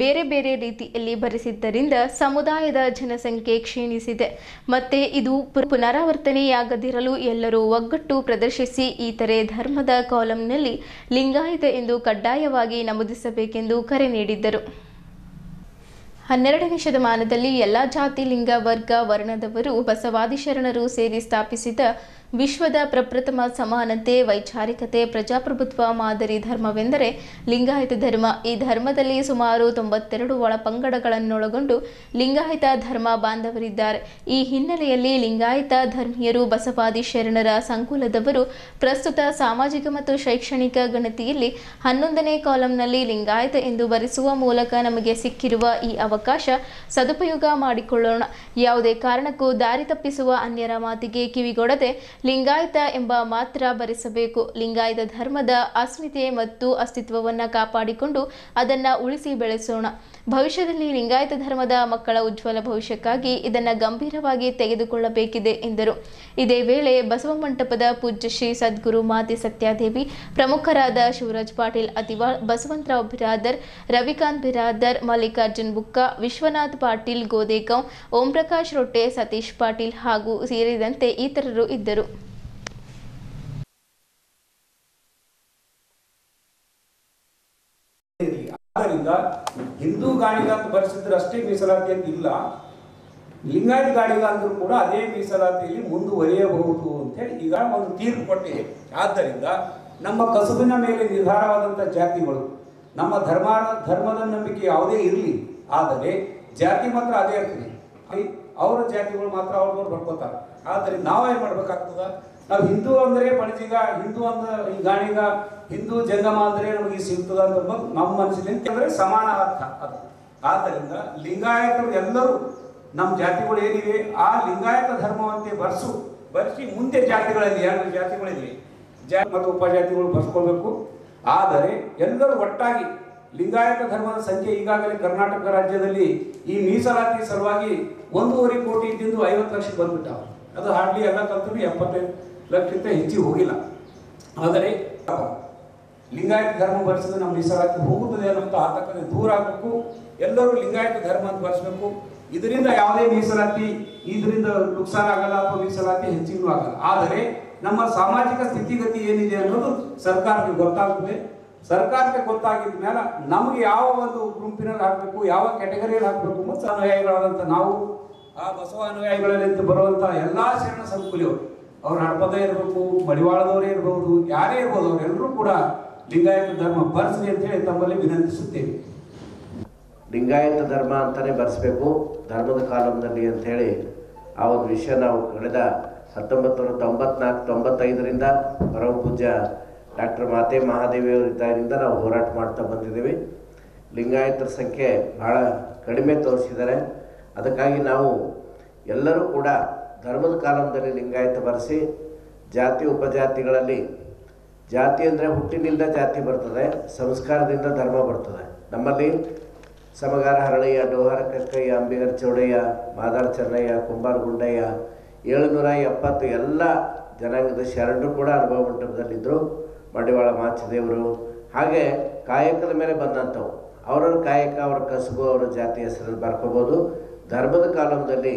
ಬೇರೆ ಬೇರೆ ರೀತಿಯಲ್ಲಿ ಬರೆಸಿದ್ದರಿಂದ ಸಮುದಾಯದ ಜನಸಂಖ್ಯೆ ಕ್ಷೀಣಿಸಿದೆ. ಮತ್ತೆ ಇದು ಪುನರಾವರ್ತನೆಯಾಗದಿರಲು ಎಲ್ಲರೂ ಒಗ್ಗಟ್ಟು ಪ್ರದರ್ಶಿಸಿ ಇತರೆ ಧರ್ಮದ ಕಾಲಂನಲ್ಲಿ ಲಿಂಗಾಯತ ಎಂದು ಕಡ್ಡಾಯವಾಗಿ ನಮೂದಿಸಬೇಕೆಂದು ಕರೆ ನೀಡಿದ್ದರು. 12ನೇ ಶತಮಾನದಲ್ಲಿ ಎಲ್ಲ ಜಾತಿ, ಲಿಂಗ, ವರ್ಗ, ವರ್ಣದವರು ಬಸವಾದಿ ಶರಣರು ಸೇರಿ ಸ್ಥಾಪಿಸಿದ ವಿಶ್ವದ ಪ್ರಪ್ರಥಮ ಸಮಾನತೆ, ವೈಚಾರಿಕತೆ, ಪ್ರಜಾಪ್ರಭುತ್ವ ಮಾದರಿ ಧರ್ಮವೆಂದರೆ ಲಿಂಗಾಯತ ಧರ್ಮ. ಈ ಧರ್ಮದಲ್ಲಿ ಸುಮಾರು 92 ಒಳಪಂಗಡಗಳನ್ನೊಳಗೊಂಡು ಲಿಂಗಾಯತ ಧರ್ಮ ಬಾಂಧವರಿದ್ದಾರೆ. ಈ ಹಿನ್ನೆಲೆಯಲ್ಲಿ ಲಿಂಗಾಯತ ಧರ್ಮೀಯರು ಬಸವಾದಿ ಶರಣರ ಸಂಕುಲದವರು. ಪ್ರಸ್ತುತ ಸಾಮಾಜಿಕ ಮತ್ತು ಶೈಕ್ಷಣಿಕ ಗಣತಿಯಲ್ಲಿ 11ನೇ ಕಾಲಂನಲ್ಲಿ ಲಿಂಗಾಯತ ಎಂದು ಬರೆಸುವ ಮೂಲಕ ನಮಗೆ ಸಿಕ್ಕಿರುವ ಈ ಅವಕಾಶ ಸದುಪಯೋಗ ಮಾಡಿಕೊಳ್ಳೋಣ. ಯಾವುದೇ ಕಾರಣಕ್ಕೂ ದಾರಿ ತಪ್ಪಿಸುವ ಅನ್ಯರ ಮಾತಿಗೆ ಕಿವಿಗೊಡದೆ ಲಿಂಗಾಯತ ಎಂಬ ಮಾತ್ರ ಭರಿಸಬೇಕು. ಲಿಂಗಾಯತ ಧರ್ಮದ ಅಸ್ಮಿತೆ ಮತ್ತು ಅಸ್ತಿತ್ವವನ್ನು ಕಾಪಾಡಿಕೊಂಡು ಅದನ್ನು ಉಳಿಸಿ ಬೆಳೆಸೋಣ. ಭವಿಷ್ಯದಲ್ಲಿ ಲಿಂಗಾಯತ ಧರ್ಮದ ಮಕ್ಕಳ ಉಜ್ವಲ ಭವಿಷ್ಯಕ್ಕಾಗಿ ಇದನ್ನು ಗಂಭೀರವಾಗಿ ತೆಗೆದುಕೊಳ್ಳಬೇಕಿದೆ ಎಂದರು. ಇದೇ ವೇಳೆ ಬಸವ ಮಂಟಪದ ಪೂಜ್ಯ ಶ್ರೀ ಸದ್ಗುರು ಮಾತೆ ಸತ್ಯಾದೇವಿ, ಪ್ರಮುಖರಾದ ಶಿವರಾಜ್ ಪಾಟೀಲ್ ಅತಿವಾಳ್, ಬಸವಂತರಾವ್ ಬಿರಾದರ್, ರವಿಕಾಂತ್ ಬಿರಾದರ್, ಮಲ್ಲಿಕಾರ್ಜುನ್ ಬುಕ್ಕ, ವಿಶ್ವನಾಥ್ ಪಾಟೀಲ್ ಗೋದೇಗಾಂವ್, ಓಂ ಪ್ರಕಾಶ್ ರೊಟ್ಟೆ, ಸತೀಶ್ ಪಾಟೀಲ್ ಹಾಗೂ ಸೇರಿದಂತೆ ಇತರರು ಇದ್ದರು. ಆದ್ದರಿಂದ ಹಿಂದೂ ಗಾಣಿಗ ಅಂತ ಬರೆಸಿದ್ರೆ ಅಷ್ಟೇ ಮೀಸಲಾತಿ ಅಂತ ಇಲ್ಲ, ಲಿಂಗಾಯತ ಗಾಣಿಗ ಅಂದ್ರೂ ಕೂಡ ಅದೇ ಮೀಸಲಾತಿಯಲ್ಲಿ ಮುಂದುವರಿಯಬಹುದು ಅಂತೇಳಿ ಈಗ ಒಂದು ತೀರ್ಪು ಕೊಟ್ಟಿದೆ. ಆದ್ದರಿಂದ ನಮ್ಮ ಕಸುಬಿನ ಮೇಲೆ ನಿರ್ಧಾರವಾದಂಥ ಜಾತಿಗಳು, ನಮ್ಮ ಧರ್ಮದ ನಂಬಿಕೆ ಯಾವುದೇ ಇರಲಿ, ಆದರೆ ಜಾತಿ ಮಾತ್ರ ಅದೇ ಇರ್ತದೆ. ಅವರ ಜಾತಿಗಳು ಮಾತ್ರ ಅವ್ರವ್ರು ಬರ್ಕೋತಾರೆ. ಆದ್ದರಿಂದ ನಾವೇನು ಮಾಡ್ಬೇಕಾಗ್ತದ, ನಾವು ಹಿಂದೂ ಅಂದರೆ ಬಣಜಿಗ, ಹಿಂದೂ ಅಂದ್ರೆ ಈ ಗಾಣಿಗ, ಹಿಂದೂ ಜಂಗಮ ಅಂದರೆ ನಮಗೆ ಸಿಗ್ತದ ಅಂತ ನಮ್ಮ ಮನಸ್ಸಿನಲ್ಲಿ ಅಂದರೆ ಸಮಾನ ಅರ್ಥ ಅದು. ಆದ್ದರಿಂದ ಲಿಂಗಾಯತರು ಎಲ್ಲರೂ ನಮ್ಮ ಜಾತಿಗಳು ಏನಿವೆ ಆ ಲಿಂಗಾಯತ ಧರ್ಮವಂತೆ ಬರೆಸಿ ಮುಂದೆ ಜಾತಿಗಳಲ್ಲಿ 2 ಜಾತಿಗಳಿವೆ, ಜಾತಿ ಮತ್ತು ಉಪಜಾತಿಗಳು ಬರ್ಸ್ಕೊಳ್ಬೇಕು. ಆದರೆ ಎಲ್ಲರೂ ಒಟ್ಟಾಗಿ ಲಿಂಗಾಯತ ಧರ್ಮದ ಸಂಖ್ಯೆ ಈಗಾಗಲೇ ಕರ್ನಾಟಕ ರಾಜ್ಯದಲ್ಲಿ ಈ ಮೀಸಲಾತಿ ಸಲುವಾಗಿ 1.5 ಕೋಟಿ ಇದ್ದಿದ್ದು 50 ಲಕ್ಷ ಬಂದ್ಬಿಟ್ಟಾವ. ಅದು ಹಾರ್ಡ್ಲಿ ಎಲ್ಲ ಕಲ್ತು 75 ಲಕ್ಷಕ್ಕಿಂತ ಹೆಚ್ಚಿಗೆ ಹೋಗಿಲ್ಲ. ಆದರೆ ಲಿಂಗಾಯತ ಧರ್ಮ ಬರೆಸಿದ್ರೆ ನಮ್ಮ ಮೀಸಲಾತಿ ಹೋಗುತ್ತದೆ ಅನ್ನೋಂಥ ಆತಂಕದಿಂದ ದೂರ ಆಗಬೇಕು. ಎಲ್ಲರೂ ಲಿಂಗಾಯತ ಧರ್ಮ ಅಂತ ಬರೆಸಬೇಕು. ಇದರಿಂದ ಯಾವುದೇ ಮೀಸಲಾತಿ ಇದರಿಂದ ನುಕ್ಸಾನ ಆಗಲ್ಲ ಅಥವಾ ಮೀಸಲಾತಿ ಹೆಚ್ಚಿಗೂ ಆಗಲ್ಲ. ಆದರೆ ನಮ್ಮ ಸಾಮಾಜಿಕ ಸ್ಥಿತಿಗತಿ ಏನಿದೆ ಅನ್ನೋದು ಸರ್ಕಾರಕ್ಕೆ ಗೊತ್ತಾಗ್ತದೆ. ಸರ್ಕಾರಕ್ಕೆ ಗೊತ್ತಾಗಿದ ಮೇಲೆ ನಮಗೆ ಯಾವ ಒಂದು ಗುಂಪಿನಲ್ಲಿ ಹಾಕಬೇಕು, ಯಾವ ಕ್ಯಾಟಗರಿಯಲ್ಲಿ ಹಾಕಬೇಕು ಮತ್ತು ಅನುಯಾಯಿಗಳಾದಂಥ ನಾವು ಆ ಬಸವ ಅನುಯಾಯಿಗಳಲ್ಲಿ ಬರುವಂಥ ಎಲ್ಲ ಶರಣ ಸಂಕುಲಿಯವರು, ಅವ್ರು ಹಡಪದ ಇರಬೇಕು, ಮಡಿವಾಳದವರೇ ಇರಬಹುದು, ಯಾರೇ ಇರ್ಬೋದು, ಅವರೆಲ್ಲರೂ ಕೂಡ ಲಿಂಗಾಯತ ಧರ್ಮ ಬರೆಸಲಿ ಅಂತ ಹೇಳಿ ತಮ್ಮಲ್ಲಿ ವಿನಂತಿಸುತ್ತೇವೆ. ಲಿಂಗಾಯತ ಧರ್ಮ ಅಂತಲೇ ಬರೆಸಬೇಕು ಧರ್ಮದ ಕಾಲಂನಲ್ಲಿ ಅಂಥೇಳಿ ಆ ಒಂದು ವಿಷಯ ನಾವು ಕಳೆದ 1994-95ರಿಂದ ಪರಮ ಪೂಜ್ಯ ಡಾಕ್ಟರ್ ಮಾತೆ ಮಹಾದೇವಿಯವರಿದ್ದರಿಂದ ನಾವು ಹೋರಾಟ ಮಾಡ್ತಾ ಬಂದಿದ್ದೀವಿ. ಲಿಂಗಾಯತರ ಸಂಖ್ಯೆ ಭಾಳ ಕಡಿಮೆ ತೋರಿಸಿದ್ದಾರೆ. ಅದಕ್ಕಾಗಿ ನಾವು ಎಲ್ಲರೂ ಕೂಡ ಧರ್ಮದ ಕಾಲಂದಲ್ಲಿ ಲಿಂಗಾಯತ ಬರೆಸಿ ಜಾತಿ ಉಪಜಾತಿಗಳಲ್ಲಿ, ಜಾತಿ ಅಂದರೆ ಹುಟ್ಟಿನಿಂದ ಜಾತಿ ಬರ್ತದೆ, ಸಂಸ್ಕಾರದಿಂದ ಧರ್ಮ ಬರ್ತದೆ. ನಮ್ಮಲ್ಲಿ ಸಮಗಾರ ಹರಳಯ್ಯ, ಡೋಹಾರ ಕಕ್ಕಯ್ಯ, ಅಂಬಿಗರ ಚೌಡಯ್ಯ, ಮಾದಾರ ಚೆನ್ನಯ್ಯ, ಕುಂಬಾರ ಗುಂಡಯ್ಯ, 770 ಎಲ್ಲ ಜನಾಂಗದ ಶರಣರು ಕೂಡ ಅನುಭವ ಮಂಟಪದಲ್ಲಿದ್ದರು. ಮಡಿವಾಳ ಮಾಚದೇವರು, ಹಾಗೆ ಕಾಯಕದ ಮೇಲೆ ಬಂದಂಥವು ಅವರವ್ರ ಕಾಯಕ, ಅವರ ಕಸುಬು, ಅವರ ಜಾತಿ ಹೆಸರಲ್ಲಿ ಬರ್ಕೋಬೋದು. ಧರ್ಮದ ಕಾಲಂದಲ್ಲಿ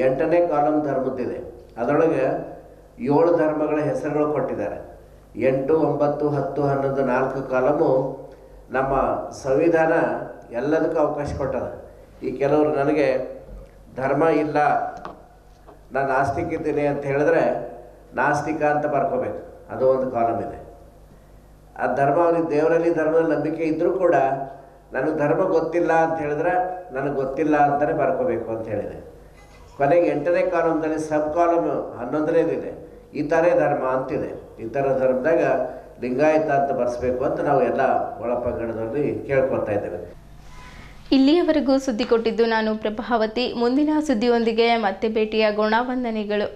8ನೇ ಕಾಲಮ್ ಧರ್ಮದ್ದಿದೆ. ಅದರೊಳಗೆ 7 ಧರ್ಮಗಳ ಹೆಸರುಗಳು ಕೊಟ್ಟಿದ್ದಾರೆ. 8, 9, 10, 11, 4 ಕಾಲಮು ನಮ್ಮ ಸಂವಿಧಾನ ಎಲ್ಲದಕ್ಕೂ ಅವಕಾಶ ಕೊಟ್ಟದ. ಈ ಕೆಲವರು ನನಗೆ ಧರ್ಮ ಇಲ್ಲ, ನಾನು ನಾಸ್ತಿಕ ಇದ್ದೀನಿ ಅಂತ ಹೇಳಿದ್ರೆ ನಾಸ್ತಿಕ ಅಂತ ಬರ್ಕೋಬೇಕು, ಅದು ಒಂದು ಕಾಲಮ್ ಇದೆ. ಆ ಧರ್ಮ ಅವನಿಗೆ ದೇವರಲ್ಲಿ ಧರ್ಮದ ನಂಬಿಕೆ ಇದ್ದರೂ ಕೂಡ ನನಗೆ ಧರ್ಮ ಗೊತ್ತಿಲ್ಲ ಅಂತ ಹೇಳಿದ್ರೆ ನನಗೆ ಗೊತ್ತಿಲ್ಲ ಅಂತಲೇ ಬರ್ಕೋಬೇಕು ಅಂತ ಹೇಳಿದೆ. ಕೊನೆಗೆ 8ನೇ ಕಾಲಮ್ದಲ್ಲಿ ಸಬ್ ಕಾಲಮ್ 11ನೇದಿದೆ, ಈ ಥರ ಧರ್ಮ ಅಂತಿದೆ. ಈ ಥರ ಧರ್ಮದಾಗ ಲಿಂಗಾಯತ ಅಂತ ಬರೆಸಬೇಕು ಅಂತ ನಾವು ಎಲ್ಲ ಒಳಪಂಗಡದಲ್ಲಿ ಕೇಳ್ಕೊಳ್ತಾ ಇದ್ದೇವೆ. ಇಲ್ಲಿಯವರೆಗೂ ಸುದ್ದಿ ಕೊಟ್ಟಿದ್ದು ನಾನು ಪ್ರಭಾವತಿ. ಮುಂದಿನ ಸುದ್ದಿಯೊಂದಿಗೆ ಮತ್ತೆ ಭೇಟಿಯಾಗೋಣ. ವಂದನೆಗಳು.